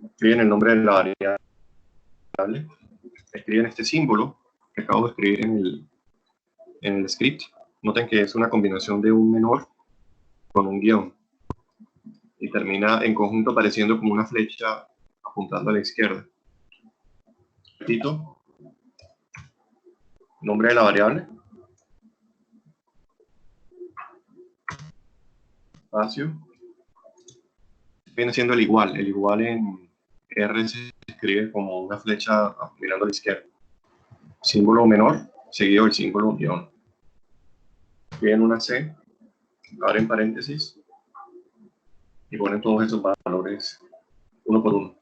escriben el nombre de la variable, escriben este símbolo que acabo de escribir en el script. Noten que es una combinación de un menor con un guión y termina en conjunto apareciendo como una flecha apuntando a la izquierda. Repito, nombre de la variable, espacio, viene siendo el igual en R se escribe como una flecha mirando a la izquierda. Símbolo menor, seguido del símbolo guión. Escriben una C, abren paréntesis y ponen todos esos valores uno por uno.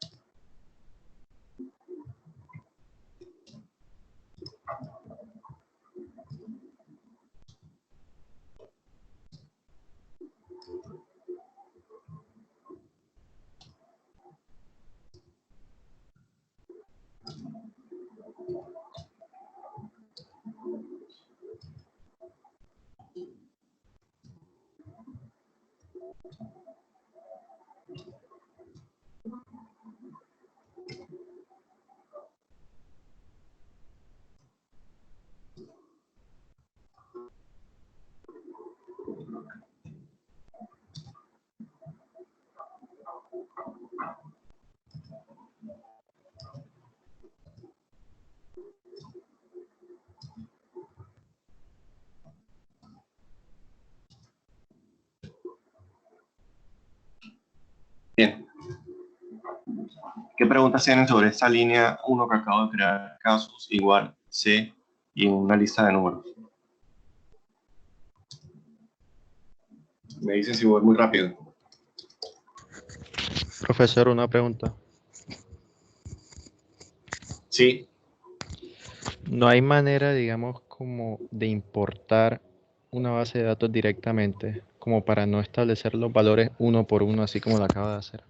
Bien. ¿Qué preguntas tienen sobre esta línea 1 que acabo de crear? Casos igual C y una lista de números. Me dicen si voy muy rápido. Profesor, una pregunta. Sí, ¿No hay manera, digamos, como de importar una base de datos directamente, como para no establecer los valores uno por uno, así como lo acaba de hacer?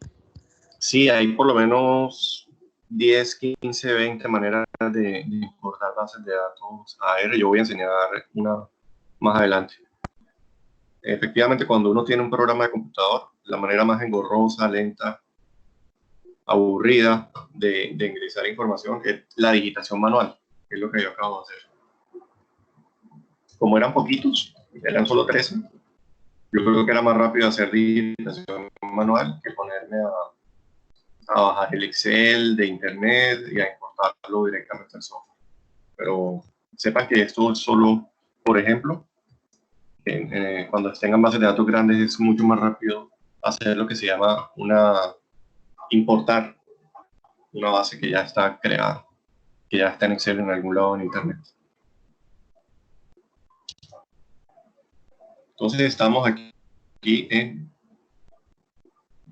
sí, hay por lo menos 10, 15, 20 maneras de importar bases de datos a R. Yo voy a enseñar una más adelante. Efectivamente, cuando uno tiene un programa de computador, la manera más engorrosa, lenta, aburrida de ingresar información es la digitación manual, que es lo que yo acabo de hacer. Como eran poquitos, eran solo 13, yo creo que era más rápido hacer digitación manual que ponerme a bajar el Excel de internet y a importarlo directamente al software. Pero sepan que esto es solo, por ejemplo, cuando tengan bases de datos grandes es mucho más rápido hacer lo que se llama importar una base que ya está creada, que ya está en Excel en algún lado en internet. Entonces estamos aquí en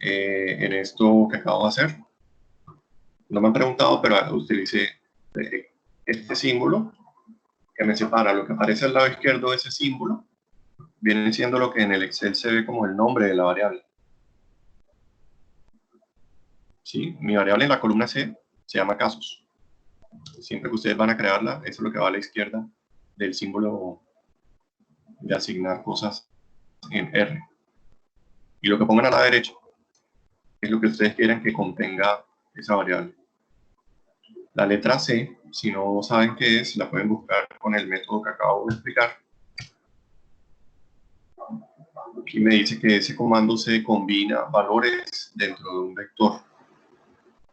esto que acabo de hacer. No me han preguntado, pero utilicé este símbolo que me separa. Lo que aparece al lado izquierdo de ese símbolo viene siendo lo que en el Excel se ve como el nombre de la variable. ¿Sí? Mi variable en la columna C se llama casos. Siempre que ustedes van a crearla, eso es lo que va a la izquierda del símbolo de asignar cosas en R. Y lo que pongan a la derecha es lo que ustedes quieran que contenga esa variable. La letra C, si no saben qué es, la pueden buscar con el método que acabo de explicar. Aquí me dice que ese comando C combina valores dentro de un vector.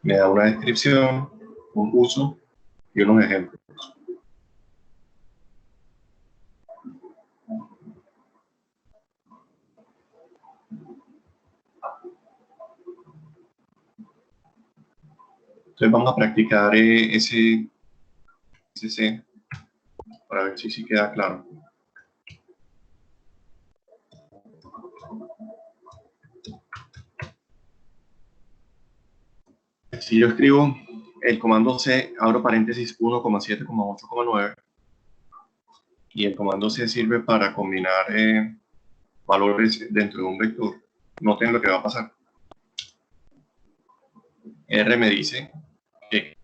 Me da una descripción, un uso y unos ejemplos. Entonces vamos a practicar ese C para ver si queda claro. Si yo escribo el comando C, abro paréntesis 1,7,8,9 y el comando C sirve para combinar valores dentro de un vector, noten lo que va a pasar. R me dice que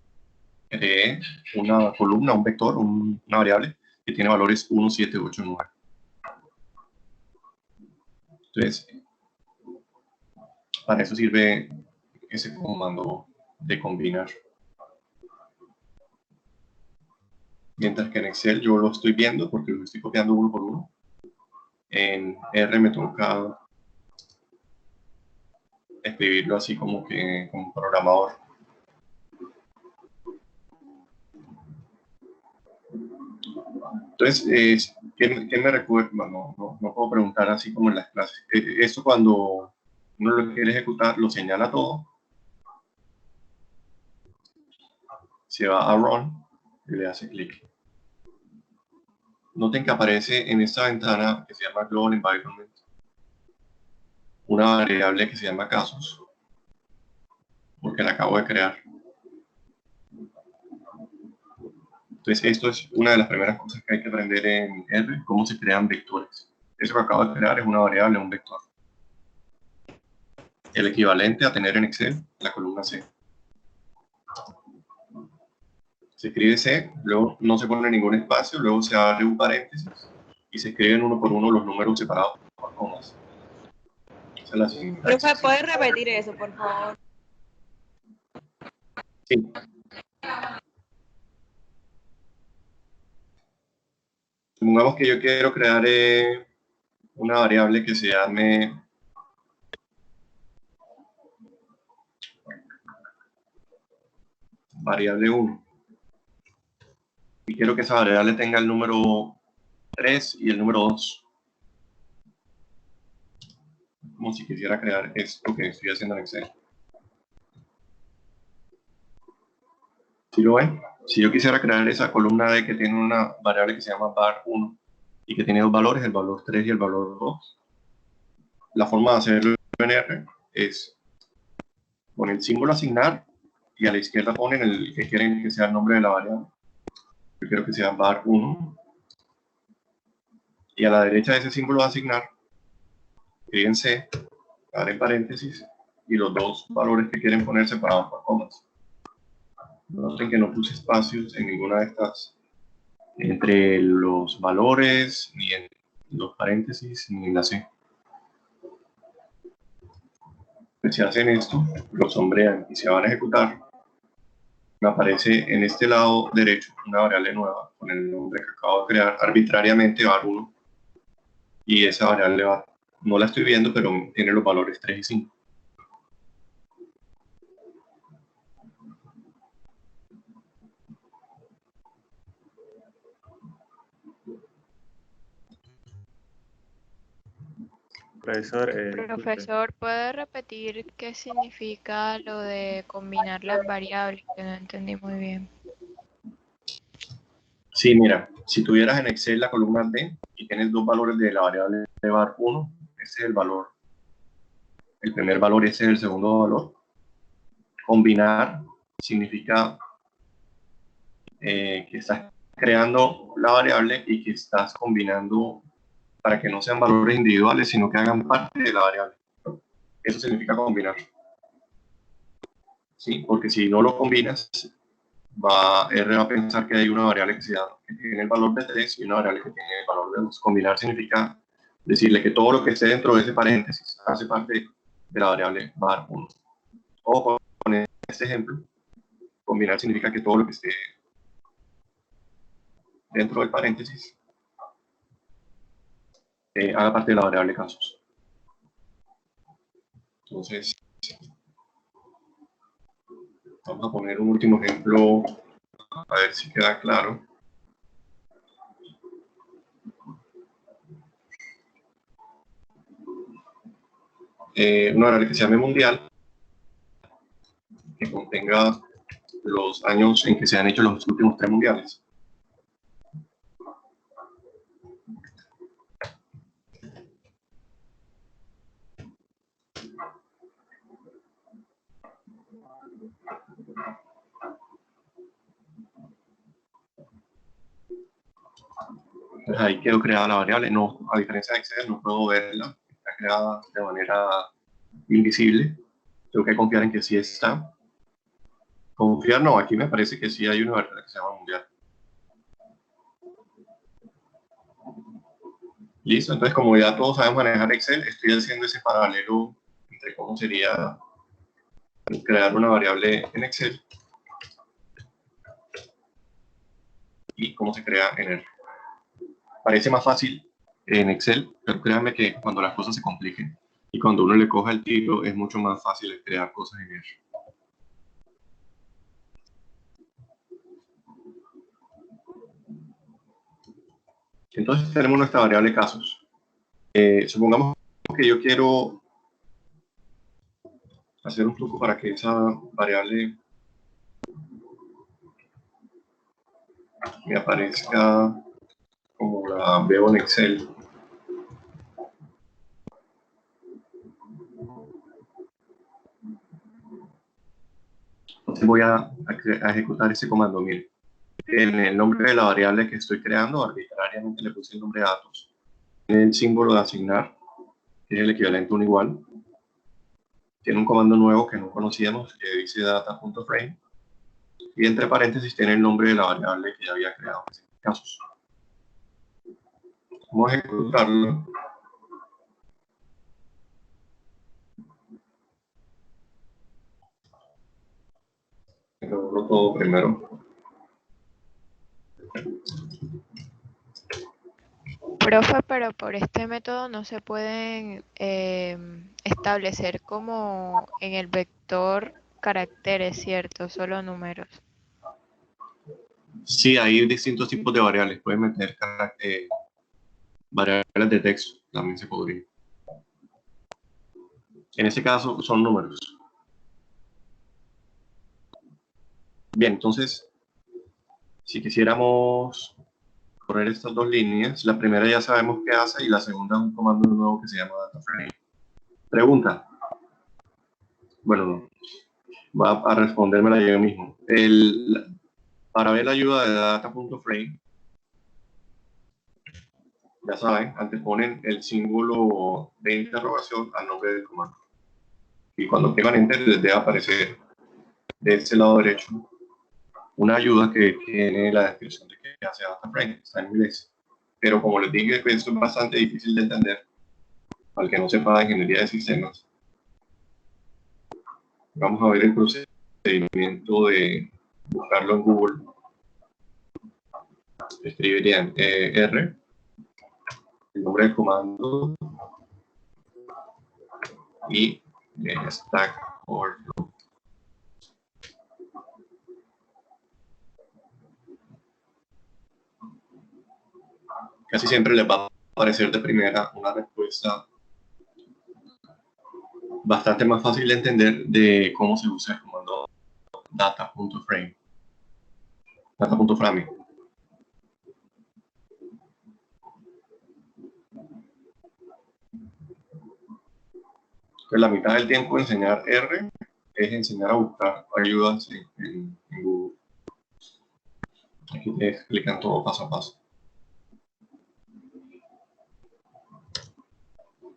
cree una columna, un vector, una variable que tiene valores 1, 7, 8, 9. Entonces, para eso sirve ese comando de combinar. Mientras que en Excel yo lo estoy viendo porque lo estoy copiando uno por uno. En R me toca escribirlo así como que como programador. Entonces, ¿qué me recuerda? No puedo preguntar así como en las clases. Esto cuando uno lo quiere ejecutar, lo señala todo, se va a Run y le hace clic. Noten que aparece en esta ventana que se llama Global Environment una variable que se llama casos, porque la acabo de crear. Entonces, esto es una de las primeras cosas que hay que aprender en R, cómo se crean vectores. Eso que acabo de crear es una variable, un vector. El equivalente a tener en Excel la columna C. Se escribe C, luego no se pone ningún espacio, luego se abre un paréntesis y se escriben uno por uno los números separados por comas. Se la asigna. Profe, ¿puedes repetir eso, por favor? Sí. Supongamos que yo quiero crear una variable que se llame variable 1. Y quiero que esa variable tenga el número 3 y el número 2. Como si quisiera crear esto que estoy haciendo en Excel. ¿Sí lo ven? Si yo quisiera crear esa columna D que tiene una variable que se llama var1 y que tiene dos valores, el valor 3 y el valor 2, la forma de hacerlo en R es con el símbolo asignar y a la izquierda ponen el que quieren que sea el nombre de la variable. Yo quiero que sea var1 y a la derecha de ese símbolo de asignar escriben C, en paréntesis, y los dos valores que quieren poner separados por comas. Noten que no puse espacios en ninguna de estas, entre los valores, ni en los paréntesis, ni en la C. Pues si hacen esto, lo sombrean y se van a ejecutar, me aparece en este lado derecho una variable nueva con el nombre que acabo de crear, arbitrariamente var1, y esa variable no la estoy viendo, pero tiene los valores 3 y 5. Profesor, Profesor, ¿puede repetir qué significa lo de combinar las variables? Que no entendí muy bien. Sí, mira, si tuvieras en Excel la columna D y tienes dos valores de la variable de var1, ese es el valor, el primer valor, ese es el segundo valor. Combinar significa que estás creando la variable y que estás combinando para que no sean valores individuales, sino que hagan parte de la variable. Eso significa combinar. ¿Sí? Porque si no lo combinas, R va a pensar que hay una variable que tiene el valor de 3 y una variable que tiene el valor de 2. Combinar significa decirle que todo lo que esté dentro de ese paréntesis hace parte de la variable var1. O con este ejemplo, combinar significa que todo lo que esté dentro del paréntesis haga parte de la variable casos. Entonces, vamos a poner un último ejemplo, a ver si queda claro. Una variable que se llame mundial, que contenga los años en que se han hecho los últimos 3 mundiales. Entonces ahí quedó creada la variable. No, a diferencia de Excel, no puedo verla. Está creada de manera invisible. Tengo que confiar en que sí está. Confiar no, aquí me parece que sí hay una variable que se llama mundial. Listo, entonces como ya todos sabemos manejar Excel, estoy haciendo ese paralelo entre cómo sería crear una variable en Excel y cómo se crea en R. Parece más fácil en Excel, pero créanme que cuando las cosas se compliquen y cuando uno le coja el tiro es mucho más fácil crear cosas en R. Entonces tenemos nuestra variable casos. Supongamos que yo quiero hacer un truco para que esa variable me aparezca como la veo en Excel. Entonces voy a ejecutar ese comando. Miren, en el nombre de la variable que estoy creando, arbitrariamente le puse el nombre de datos. Tiene el símbolo de asignar, que es el equivalente a un igual. Tiene un comando nuevo que no conocíamos, que dice data.frame. Y entre paréntesis tiene el nombre de la variable que ya había creado en este caso. Vamos a ejecutarlo. todo primero. Profe, pero por este método no se pueden establecer como en el vector caracteres, ¿cierto? Solo números. Sí, hay distintos tipos de variables. Puedes meter variables de texto, también se podría. En este caso son números. Bien, entonces, si quisiéramos correr estas dos líneas, la primera ya sabemos qué hace y la segunda es un comando nuevo que se llama DataFrame. Pregunta. Bueno, no. Va a respondérmela yo mismo. Para ver la ayuda de data.frame, ya saben, anteponen el símbolo de interrogación al nombre del comando. Y cuando tengan enter, les debe aparecer de este lado derecho una ayuda que tiene la descripción de qué hace DataFrame. Está en inglés. Pero como les dije, esto es bastante difícil de entender al que no sepa de ingeniería de sistemas. Vamos a ver el procedimiento de buscarlo en Google. Escribirían R, el nombre del comando, y Stack Overflow. Casi siempre les va a aparecer de primera una respuesta bastante más fácil de entender de cómo se usa el comando data.frame. Data.frame. Pues la mitad del tiempo de enseñar R es enseñar a buscar ayudas en Google. Aquí te explican todo paso a paso.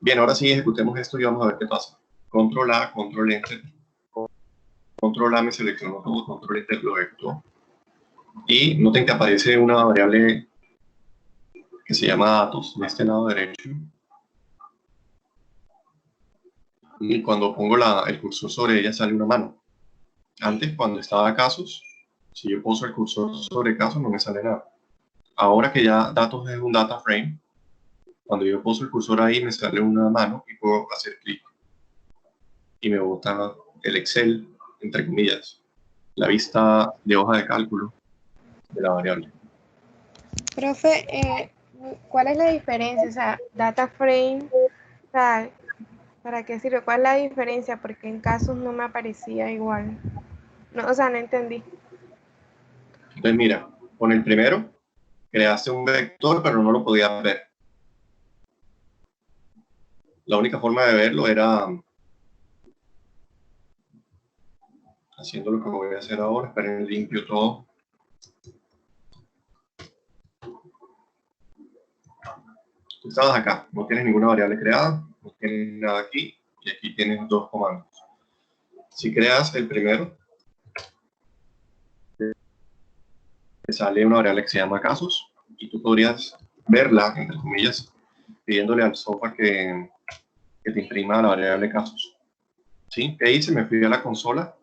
Bien, ahora sí ejecutemos esto y vamos a ver qué pasa. Control A, Control Enter. Control A me seleccionó todo, Control Enter lo ejecutó. Y noten que aparece una variable que se llama datos en este lado derecho. Y cuando pongo el cursor sobre ella sale una mano. Antes, cuando estaba casos, si yo poso el cursor sobre casos no me sale nada. Ahora que ya datos es un data frame, cuando yo poso el cursor ahí me sale una mano y puedo hacer clic. Y me bota el Excel, entre comillas, la vista de hoja de cálculo de la variable. Profe, ¿cuál es la diferencia? O sea, data frame, o sea, ¿para qué sirve? ¿Cuál es la diferencia? Porque en casos no me aparecía igual. No, o sea, no entendí. Entonces mira, con el primero creaste un vector pero no lo podías ver. La única forma de verlo era haciendo lo que voy a hacer ahora. Esperen, limpio todo. Tú estabas acá, no tienes ninguna variable creada, no tienes nada aquí, y aquí tienes dos comandos. Si creas el primero, te sale una variable que se llama casos, y tú podrías verla, entre comillas, pidiéndole al software que te imprima la variable casos. ¿Sí? ¿Qué hice? Me fui a la consola,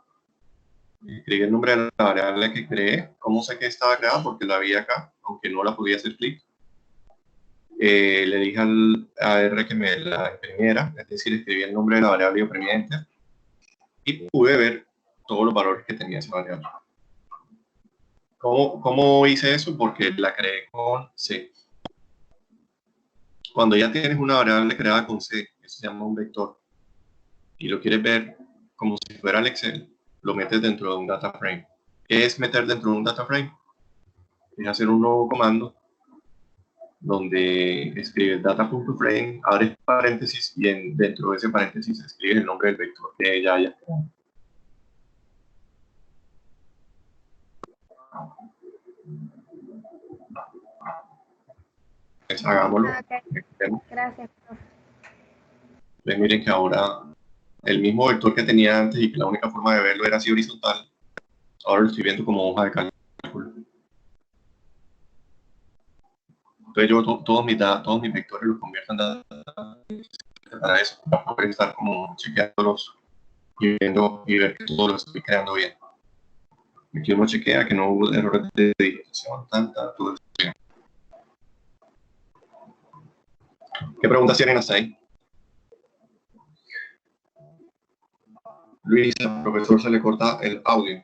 escribí el nombre de la variable que creé. ¿Cómo sé que estaba creada? Porque la vi acá, aunque no la podía hacer clic. Le dije a R que me la imprimiera, es decir, escribí el nombre de la variable y oprimí Enter, y pude ver todos los valores que tenía esa variable. ¿Cómo hice eso? Porque la creé con C. Cuando ya tienes una variable creada con C, eso se llama un vector, y lo quieres ver como si fuera el Excel, lo metes dentro de un data frame. ¿Qué es meter dentro de un data frame? Es hacer un nuevo comando donde escribes data.frame, abres paréntesis y dentro de ese paréntesis escribes el nombre del vector que ya hayas creado. Pues hagámoslo. Okay. Gracias, profe. Pues miren que ahora el mismo vector que tenía antes y que la única forma de verlo era así horizontal, ahora lo estoy viendo como hoja de cálculo. Entonces yo todos mis vectores los convierto en data para eso, para poder estar como chequeándolos y ver que todo lo estoy creando bien. Aquí uno chequea que no hubo errores de digitación, todo eso. ¿Qué preguntas tienen hasta ahí? Luisa, al profesor se le corta el audio.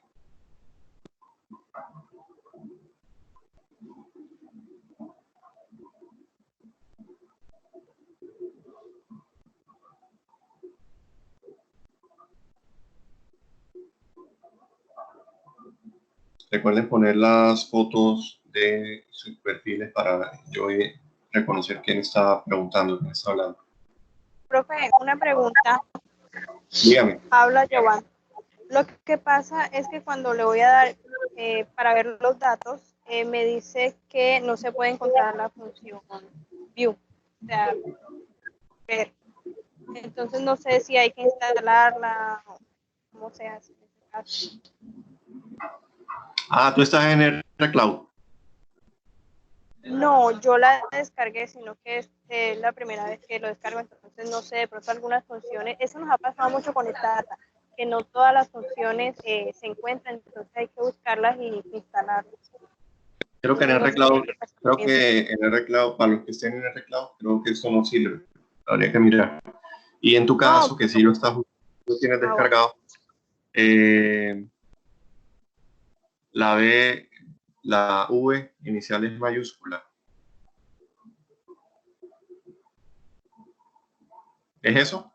Recuerden poner las fotos de sus perfiles para yo reconocer quién está preguntando, quién está hablando. Profe, una pregunta. Dígame. Habla Giovanni. Lo que pasa es que cuando le voy a dar para ver los datos, me dice que no se puede encontrar la función view, o sea, ver. Entonces no sé si hay que instalarla o cómo se hace en este caso. Ah, tú estás en R-Cloud. No, yo la descargué, sino que es la primera vez que lo descargo, entonces no sé, de pronto algunas funciones, eso nos ha pasado mucho con esta data, que no todas las funciones se encuentran, entonces hay que buscarlas y instalarlas. Creo que en Entonces, no sé R-Cloud, qué pasa creo con eso. que en R-Cloud, para los que estén en R-Cloud, creo que eso no sirve. Habría que mirar. Y en tu caso, que sí lo tienes bueno. descargado, la B, la V inicial es mayúscula. ¿Es eso?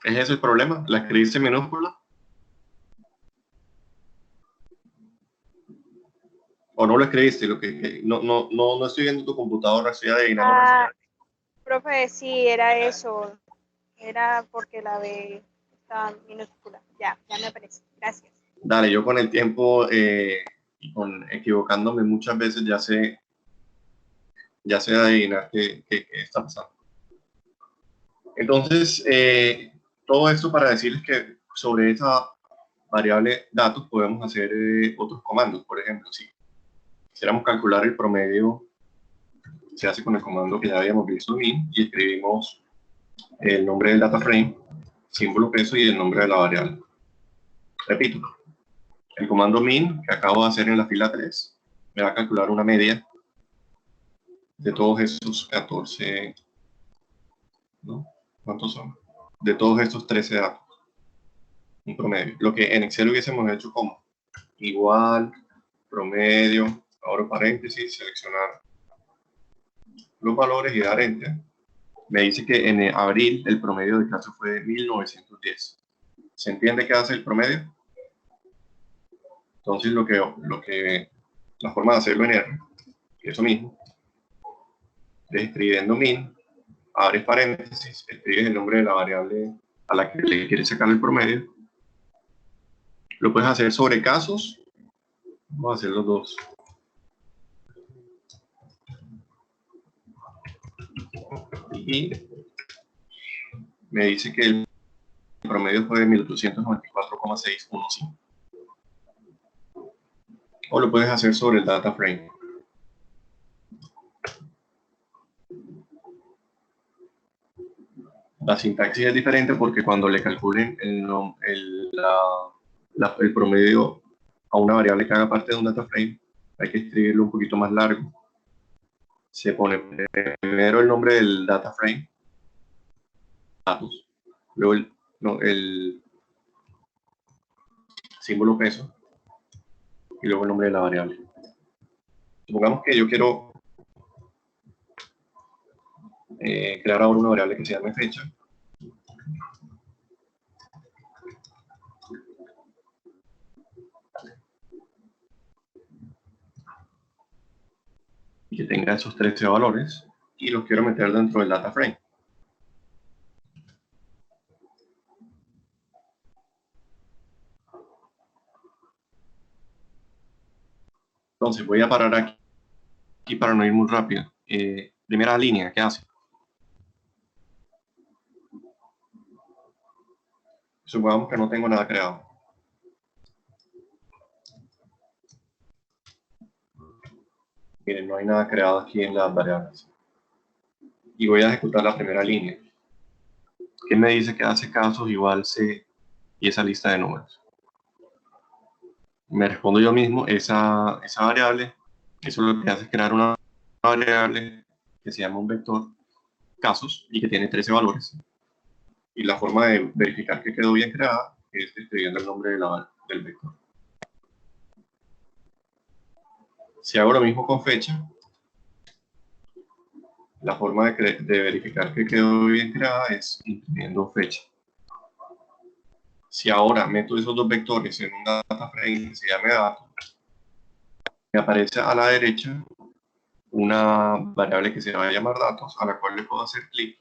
¿Es ese el problema? ¿La escribiste en minúscula? ¿O no lo escribiste? No estoy viendo tu computadora, estoy adivinando. Profe, sí, era eso, era porque la B estaba minúscula, ya me aparece, gracias. Dale, yo con el tiempo y con equivocándome muchas veces ya sé adivinar qué está pasando. Entonces, todo esto para decirles que sobre esa variable datos podemos hacer otros comandos. Por ejemplo, si quisiéramos calcular el promedio, se hace con el comando que ya habíamos visto, min, y escribimos el nombre del data frame, símbolo peso y el nombre de la variable. Repito, el comando min que acabo de hacer en la fila 3 me va a calcular una media de todos estos 14, ¿no? ¿Cuántos son? De todos estos 13 datos. Un promedio. Lo que en Excel hubiésemos hecho como igual, promedio, abro paréntesis, seleccionar los valores y dar enter. Me dice que en abril el promedio de caso fue de 1910. ¿Se entiende qué hace el promedio? Entonces la forma de hacerlo en R, eso mismo, es escribiendo min, abres paréntesis, escribes el nombre de la variable a la que le quieres sacar el promedio. Lo puedes hacer sobre casos. Vamos a hacer los dos. Y me dice que el promedio fue de 1894,615. O lo puedes hacer sobre el data frame. La sintaxis es diferente porque cuando le calculen el promedio a una variable que haga parte de un data frame, hay que escribirlo un poquito más largo. Se pone primero el nombre del data frame, datos, luego el símbolo peso y luego el nombre de la variable. Supongamos que yo quiero crear ahora una variable que se llame fecha. Y que tenga esos 13 valores y los quiero meter dentro del data frame. Entonces voy a parar aquí para no ir muy rápido. Primera línea, ¿qué hace? Supongamos que no tengo nada creado. Miren, no hay nada creado aquí en las variables. Y voy a ejecutar la primera línea. ¿Qué me dice que hace casos igual C y esa lista de números? me respondo yo mismo esa variable. Eso lo que hace es crear una variable que se llama un vector casos y que tiene 13 valores. Y la forma de verificar que quedó bien creada es escribiendo el nombre del vector. Si hago lo mismo con fecha, la forma de verificar que quedó bien creada es imprimiendo fecha. Si ahora meto esos dos vectores en un data frame que se llame dato, me aparece a la derecha una variable que se va a llamar datos, a la cual le puedo hacer clic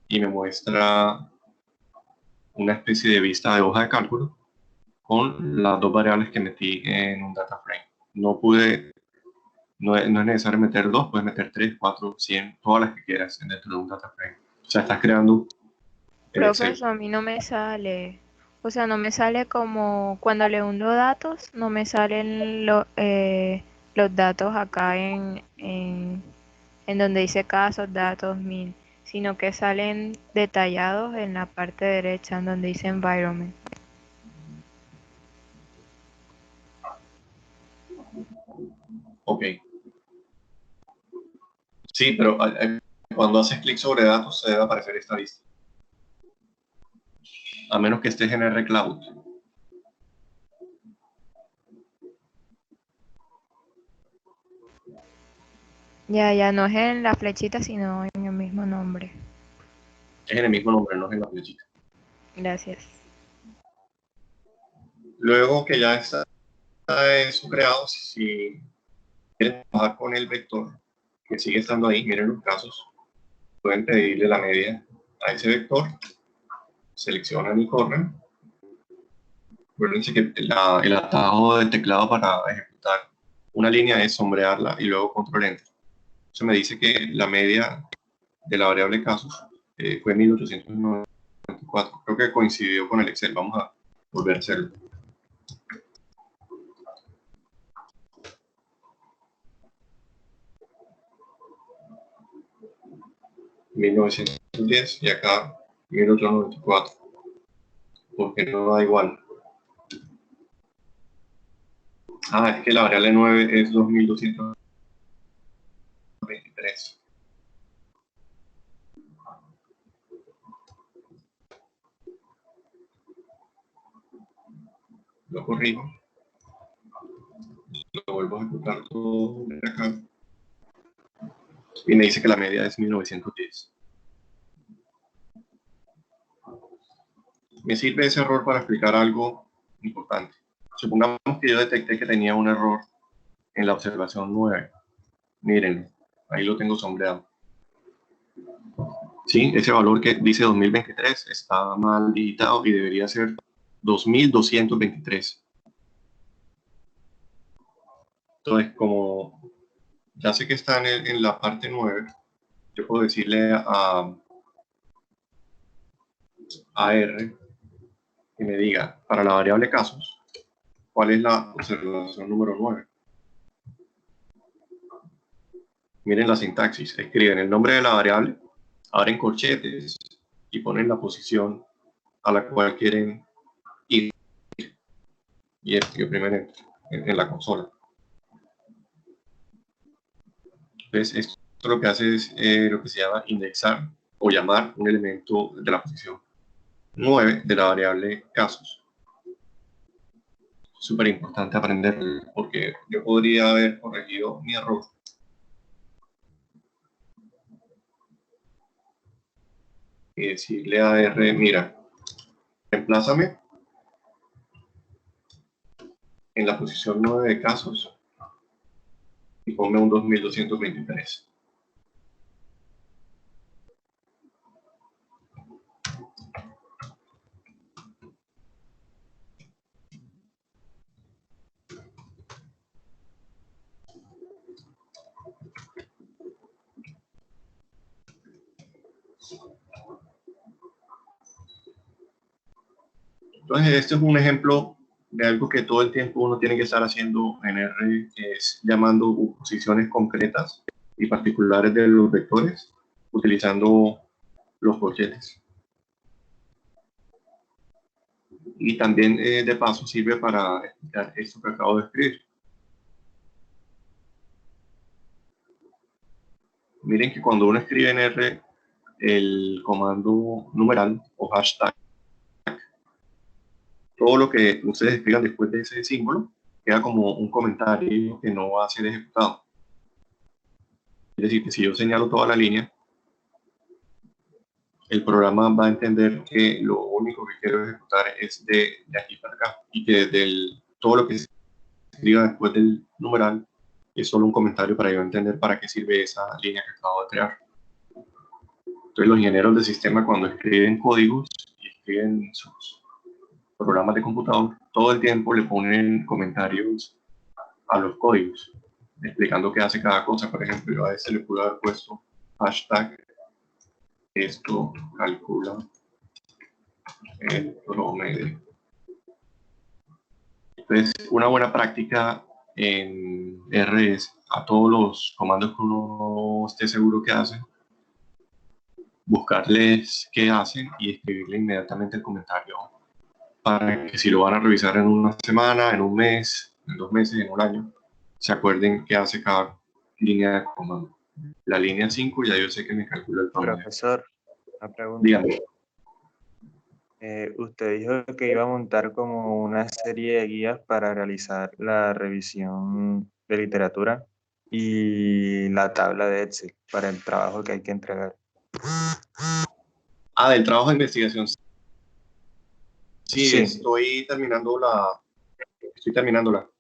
y me muestra una especie de vista de hoja de cálculo con las dos variables que metí en un data frame. No es necesario meter dos, puedes meter 3, 4, 100, todas las que quieras dentro de un data frame. O sea, estás creando el Excel. Profesor, a mí no me sale, o sea, no me sale como cuando le hundo datos, no me salen los datos acá en donde dice casos, datos, min, sino que salen detallados en la parte derecha, en donde dice environment. Ok. Sí, pero cuando haces clic sobre datos se debe aparecer esta vista. A menos que estés en RCloud. Ya no es en la flechita, sino en el mismo nombre. Es en el mismo nombre, no es en la flechita. Gracias. Luego que ya está eso creado, si quieren trabajar con el vector, que sigue estando ahí, miren los casos, pueden pedirle la media a ese vector, seleccionan y corren. Acuérdense que el atajo del teclado para ejecutar una línea es sombrearla y luego control enter. Eso me dice que la media de la variable casos fue 1894. Creo que coincidió con el Excel. Vamos a volver a hacerlo. $1910 y acá 1894. Porque no da igual. Ah, es que la variable 9 es 2223. Lo corrijo. Lo vuelvo a ejecutar todo de acá. Y me dice que la media es 1910. Me sirve ese error para explicar algo importante. Supongamos que yo detecté que tenía un error en la observación 9. Miren, ahí lo tengo sombreado. Sí, ese valor que dice 2023 está mal digitado y debería ser 2223. Entonces, como ya sé que está en la parte 9, yo puedo decirle a R que me diga, para la variable casos, ¿cuál es la observación número 9? Miren la sintaxis, escriben el nombre de la variable, abren corchetes y ponen la posición a la cual quieren ir y oprimen en la consola. Entonces, esto lo que hace es lo que se llama indexar o llamar un elemento de la posición 9 de la variable casos. Súper importante aprenderlo porque yo podría haber corregido mi error y decirle a R, mira, reemplázame en la posición 9 de casos y ponme un 2223. Entonces, este es un ejemplo de algo que todo el tiempo uno tiene que estar haciendo en R, que es llamando posiciones concretas y particulares de los vectores, utilizando los corchetes. Y también de paso sirve para explicar esto que acabo de escribir. Miren que cuando uno escribe en R el comando numeral o hashtag, todo lo que ustedes escriban después de ese símbolo queda como un comentario que no va a ser ejecutado. Es decir, que si yo señalo toda la línea, el programa va a entender que lo único que quiero ejecutar es de aquí para acá, y que todo lo que se escriba después del numeral es solo un comentario para yo entender para qué sirve esa línea que acabo de crear. Entonces los ingenieros de sistema, cuando escriben códigos y escriben sus programas de computador, todo el tiempo le ponen comentarios a los códigos, explicando qué hace cada cosa. Por ejemplo, yo a ese le pude haber puesto hashtag esto calcula el promedio. Entonces, una buena práctica en R es a todos los comandos que uno esté seguro que hacen, buscarles qué hacen y escribirle inmediatamente el comentario para que si lo van a revisar en una semana, en un mes, en 2 meses, en un año, se acuerden qué hace cada línea de comando. La línea 5 ya yo sé que me calcula el promedio. Profesor, una pregunta. Dígame. Usted dijo que iba a montar como una serie de guías para realizar la revisión de literatura y la tabla de Excel para el trabajo que hay que entregar. Del trabajo de investigación. Sí, Sí. estoy terminándola.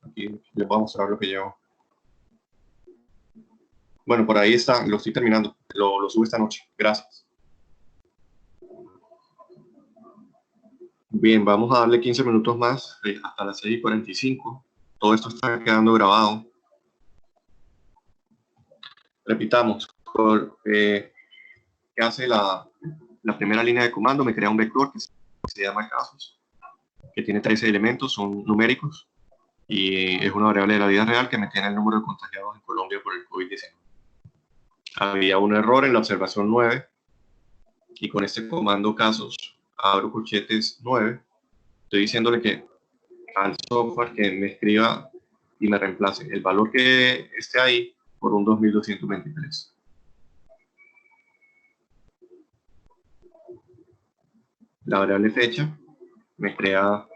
Aquí les voy a mostrar lo que llevo. Bueno, por ahí está, lo estoy terminando. Lo subo esta noche. Gracias. Bien, vamos a darle 15 minutos más, hasta las 6:45. Todo esto está quedando grabado. Repitamos. ¿Qué hace la primera línea de comando? Me crea un vector que se llama casos, que tiene 13 elementos, son numéricos, y es una variable de la vida real que me tiene el número de contagiados en Colombia por el COVID-19. Había un error en la observación 9, y con este comando casos, abro corchetes 9, estoy diciéndole que al software que me escriba y me reemplace el valor que esté ahí por un 2223. La variable fecha me crea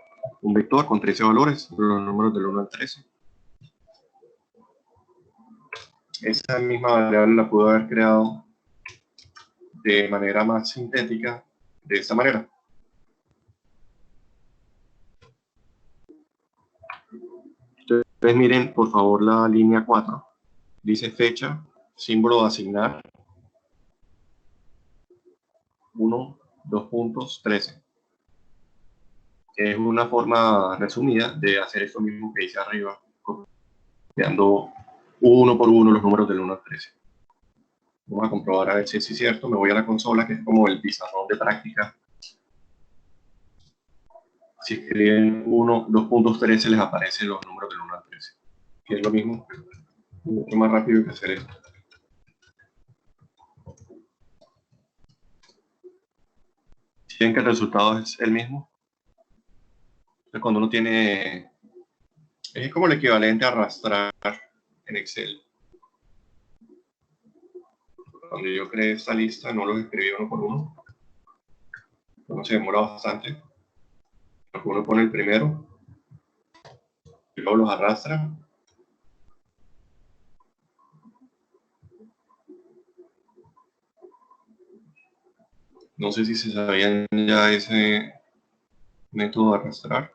un vector con 13 valores, los números del 1 al 13. Esa misma variable la puedo haber creado de manera más sintética, de esta manera. Entonces miren por favor la línea 4, dice fecha, símbolo de asignar, 1, 2 puntos, 13. Es una forma resumida de hacer esto mismo que hice arriba, copiando uno por uno los números del 1 al 13. Vamos a comprobar a ver si es cierto. Me voy a la consola, que es como el pizarrón de práctica. Si escriben 1, 2 puntos, 13, les aparecen los números del 1 al 13. Que es lo mismo, mucho más rápido que hacer esto. Si ven que el resultado es el mismo. Entonces, cuando uno tiene... Es como el equivalente a arrastrar en Excel. Cuando yo creé esta lista, no los escribí uno por uno. Uno se demora bastante. Uno pone el primero y luego los arrastra. No sé si se sabían ya ese método de arrastrar.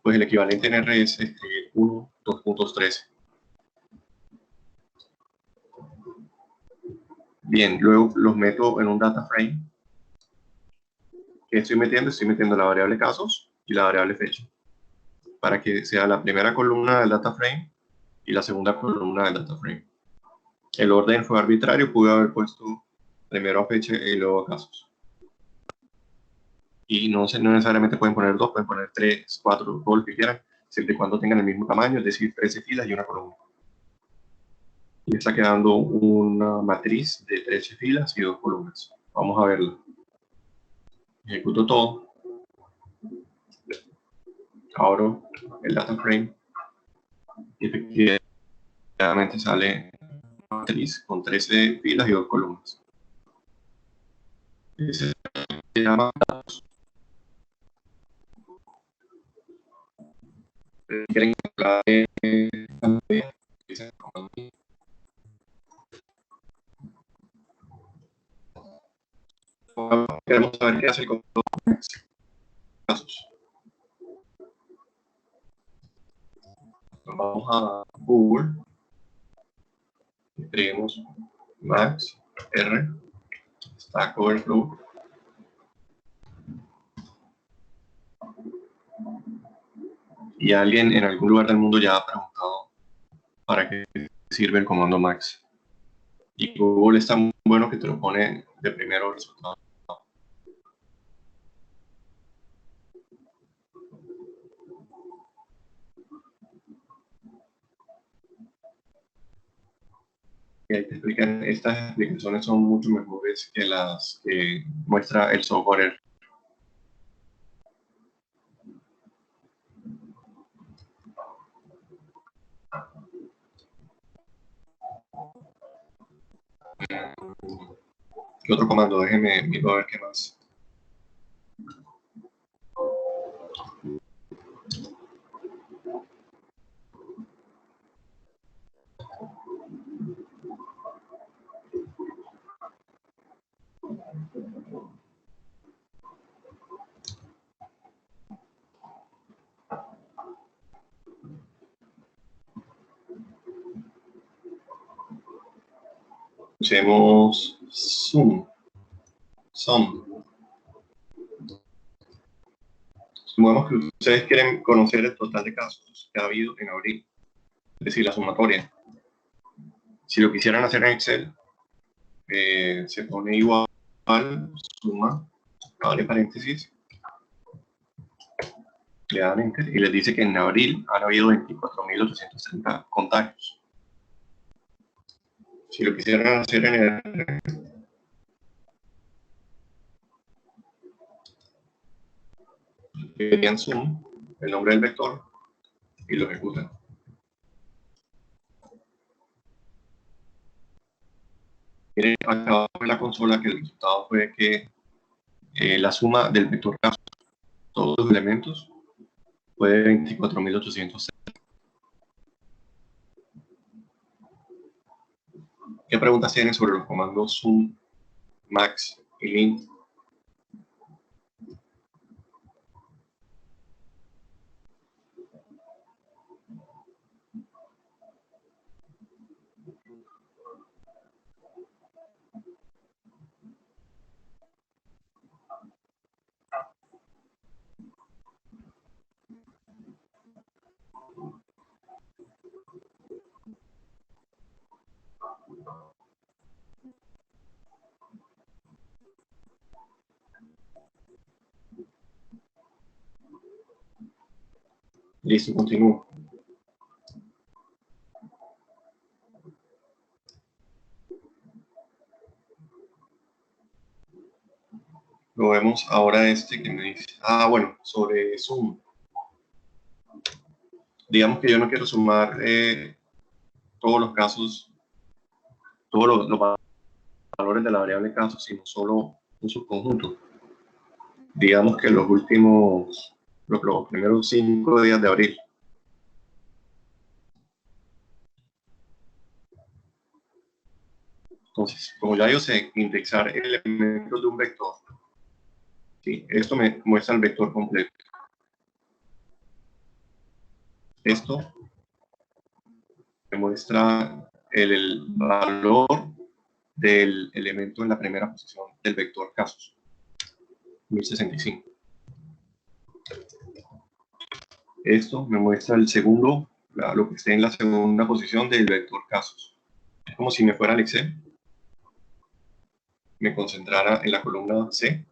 Pues el equivalente en R es escribir 1, 2 puntos, 13. Bien, luego los meto en un data frame. ¿Qué estoy metiendo? Estoy metiendo la variable casos y la variable fecha, para que sea la primera columna del data frame y la segunda columna del data frame. El orden fue arbitrario, pude haber puesto primero a fecha y luego a casos. Y no necesariamente pueden poner 2, pueden poner 3, 4, todo lo que quieran, siempre y cuando tengan el mismo tamaño, es decir, 13 filas y una columna. Y está quedando una matriz de 13 filas y 2 columnas. Vamos a verlo. Ejecuto todo. Abro el data frame y efectivamente sale una matriz con 13 filas y 2 columnas. Ese se llama datos. ¿Quieren hablar de queremos saber qué hace el comando casos? Vamos a Google, escribimos Max R Stack Overflow y alguien en algún lugar del mundo ya ha preguntado para qué sirve el comando Max, y Google es tan bueno que te lo pone de primero resultado. Y ahí te explican, estas explicaciones son mucho mejores que las que muestra el software. ¿Qué otro comando? Déjeme mirar a ver qué más. Usemos sum. Supongamos que ustedes quieren conocer el total de casos que ha habido en abril, es decir, la sumatoria. Si lo quisieran hacer en Excel, se pone igual, suma, abre paréntesis, le dan enter y les dice que en abril han habido 24.830 contagios. Si lo quisieran hacer en el en sum, el nombre del vector, y lo ejecutan. Miren acá abajo en la consola que el resultado fue que la suma del vector caso, todos los elementos, fue 24.806. ¿Qué preguntas tienen sobre los comandos sum, max y lint? Listo, continúo. Lo vemos ahora este que me dice, bueno, sobre sum. Digamos que yo no quiero sumar todos los casos, todos los valores de la variable caso, sino solo un subconjunto. Digamos que los primeros 5 días de abril. Entonces, como ya yo sé indexar elementos de un vector, ¿sí? Esto me muestra el vector completo. Esto me muestra el valor del elemento en la primera posición del vector casos, 1065. Esto me muestra el segundo, lo que esté en la segunda posición del vector casos. Es como si me fuera al Excel, me concentrara en la columna C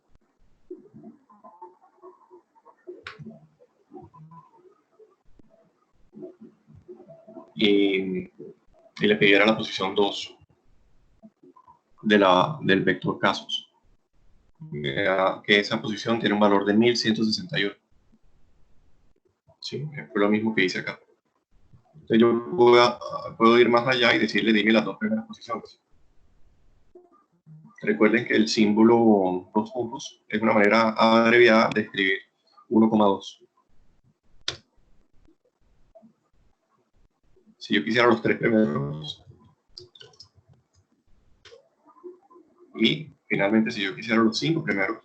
y le pidiera la posición 2 del vector casos. que esa posición tiene un valor de 1161. ¿Sí? Fue lo mismo que hice acá. Entonces yo puedo ir más allá y decirle, dime las dos primeras posiciones. Recuerden que el símbolo 2 puntos es una manera abreviada de escribir 1,2. Si yo quisiera los 3 primeros, y finalmente si yo quisiera los 5 primeros,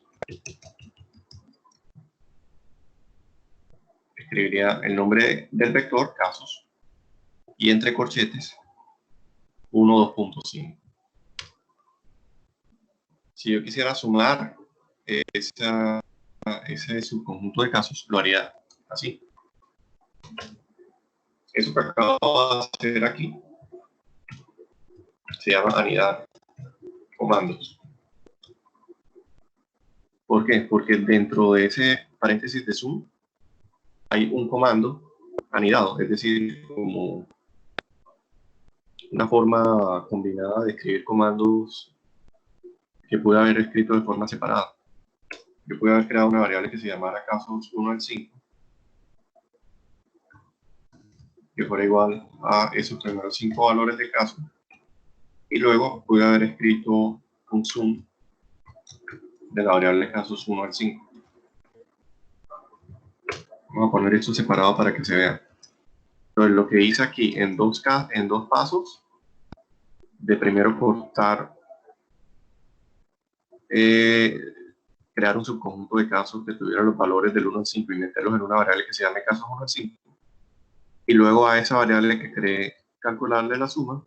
escribiría el nombre del vector, casos, y entre corchetes 1, 2.5. Si yo quisiera sumar ese subconjunto de casos, lo haría así. Eso que acabo de hacer aquí se llama anidar comandos. ¿Por qué? Porque dentro de ese paréntesis de sum hay un comando anidado, es decir, como una forma combinada de escribir comandos que pude haber escrito de forma separada. Yo pude haber creado una variable que se llamara casos 1 al 5, que fuera igual a esos primeros 5 valores de caso, y luego pude haber escrito un sum de la variable casos 1 al 5. Vamos a poner esto separado para que se vea. Entonces lo que hice aquí en dos pasos, de primero cortar, crear un subconjunto de casos que tuviera los valores del 1 al 5 y meterlos en una variable que se llame casos 1 al 5. Y luego a esa variable que creé, calcularle la suma.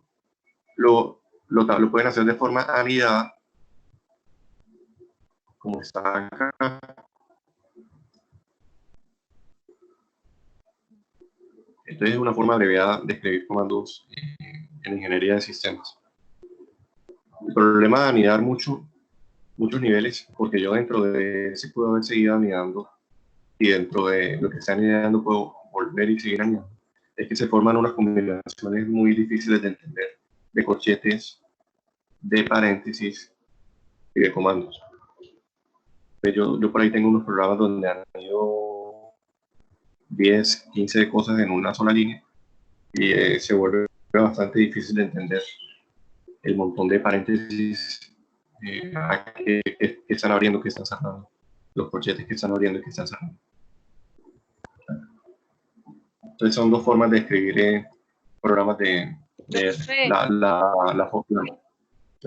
Lo pueden hacer de forma anidada, como está acá. Entonces es una forma abreviada de escribir comandos en ingeniería de sistemas. El problema de anidar muchos niveles, porque yo dentro de ese puedo haber seguido anidando, y dentro de lo que está anidando puedo volver y seguir anidando, es que se forman unas combinaciones muy difíciles de entender, de corchetes, de paréntesis y de comandos. Yo por ahí tengo unos programas donde han ido 10, 15 cosas en una sola línea y se vuelve bastante difícil de entender el montón de paréntesis que están abriendo, que están cerrando, los corchetes que están abriendo y que están cerrando. Entonces son dos formas de escribir programas de la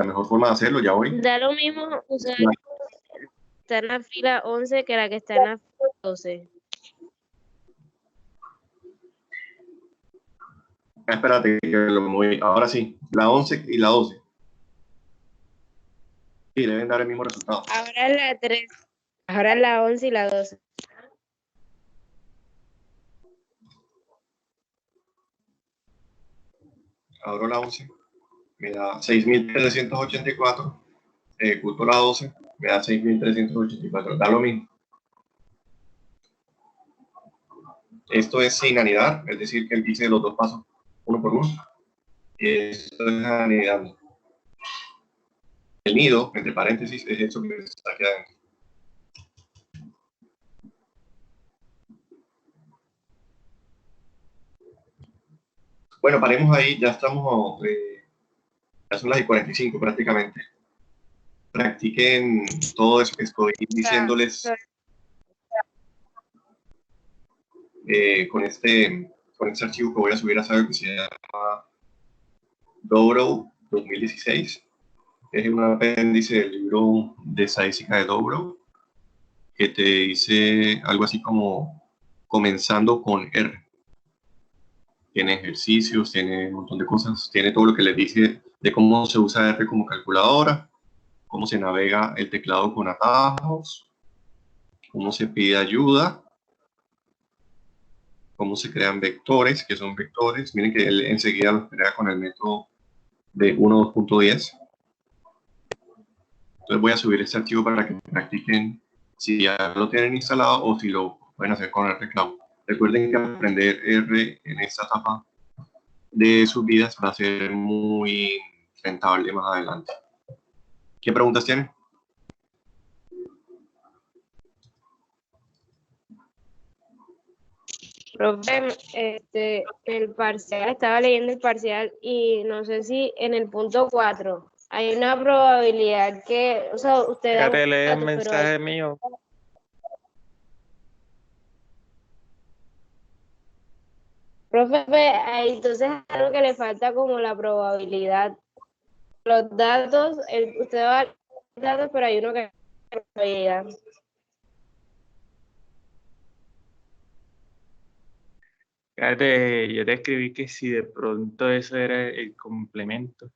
mejor forma de hacerlo ya hoy. Da lo mismo usar está en la fila 11 que la que está en la fila 12. Espérate que lo moví. Ahora sí, la 11 y la 12. Sí, deben dar el mismo resultado. Ahora es la 3. Ahora es la 11 y la 12. Abro la 11, me da 6.384. Ejecuto la 12, me da 6.384. Da lo mismo. Esto es sin anidar, es decir, que hice los dos pasos uno por uno. Y esto es anidando. El nido, entre paréntesis, es esto que está aquí adentro. Bueno, paremos ahí, ya estamos, ya son las 45 prácticamente. Practiquen todo eso que estoy diciéndoles con este archivo que voy a subir a Saber, que se llama Dobro 2016. Es un apéndice del libro de estadística de Dobro, que te dice algo así como comenzando con R. Tiene ejercicios, tiene un montón de cosas, tiene todo lo que les dice de cómo se usa R como calculadora, cómo se navega el teclado con atajos, cómo se pide ayuda, cómo se crean vectores, que son vectores. Miren que él enseguida los crea con el método de 1.2.10. Entonces voy a subir este archivo para que practiquen si ya lo tienen instalado o si lo pueden hacer con el teclado. Recuerden que aprender R en esta etapa de sus vidas va a ser muy rentable más adelante. ¿Qué preguntas tienen? Profe, el parcial, estaba leyendo el parcial y no sé si en el punto 4 hay una probabilidad que, o sea, usted da Fíjate, un lee el dato, pero mensaje mío. profe, entonces es algo que le falta como la probabilidad. Los datos, usted da los datos, pero hay uno que es la probabilidad. Fíjate, yo te escribí que si de pronto eso era el complemento.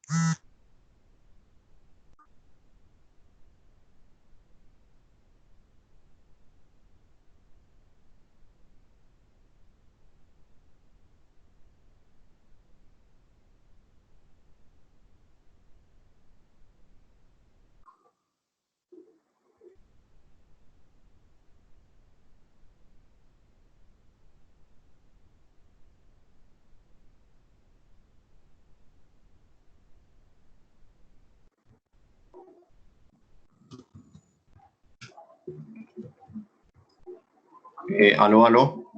Aló, aló.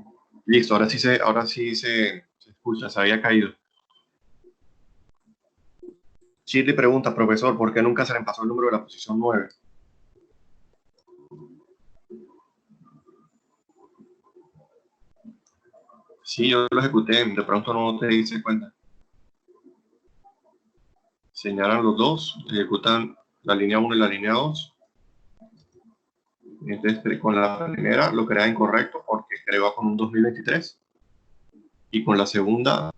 Listo, ahora sí se escucha, se había caído. Shirley pregunta, profesor, ¿por qué nunca se le pasó el número de la posición 9? Sí, yo lo ejecuté, de pronto no te diste cuenta. Señalan los dos, ejecutan la línea 1 y la línea 2. Entonces, con la primera lo crea incorrecto porque creó con un 2023. Y con la segunda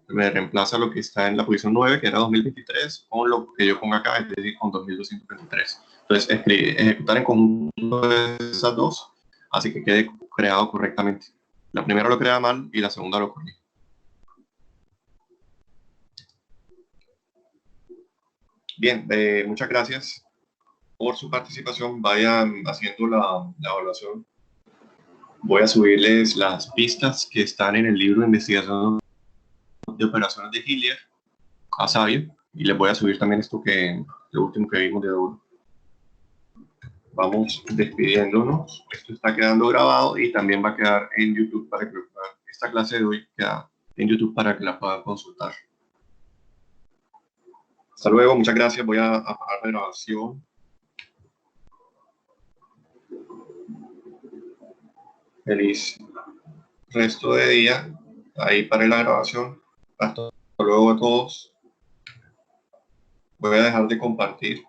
me reemplaza lo que está en la posición 9, que era 2023, con lo que yo pongo acá, es decir, con 2223. Entonces, ejecutar en conjunto esas dos, así que quede creado correctamente. La primera lo crea mal y la segunda lo corrige. Bien, muchas gracias por su participación. Vayan haciendo la evaluación. Voy a subirles las pistas que están en el libro de investigación de operaciones de Hillier a Sabio, y les voy a subir también esto lo último que vimos de Douro. Vamos despidiéndonos. Esto está quedando grabado y también va a quedar en YouTube para que lo puedan. Esta clase de hoy queda en YouTube para que la puedan consultar. Hasta luego, muchas gracias. Voy a apagar la grabación. Feliz resto de día. Ahí paré la grabación. Hasta luego a todos. Voy a dejar de compartir.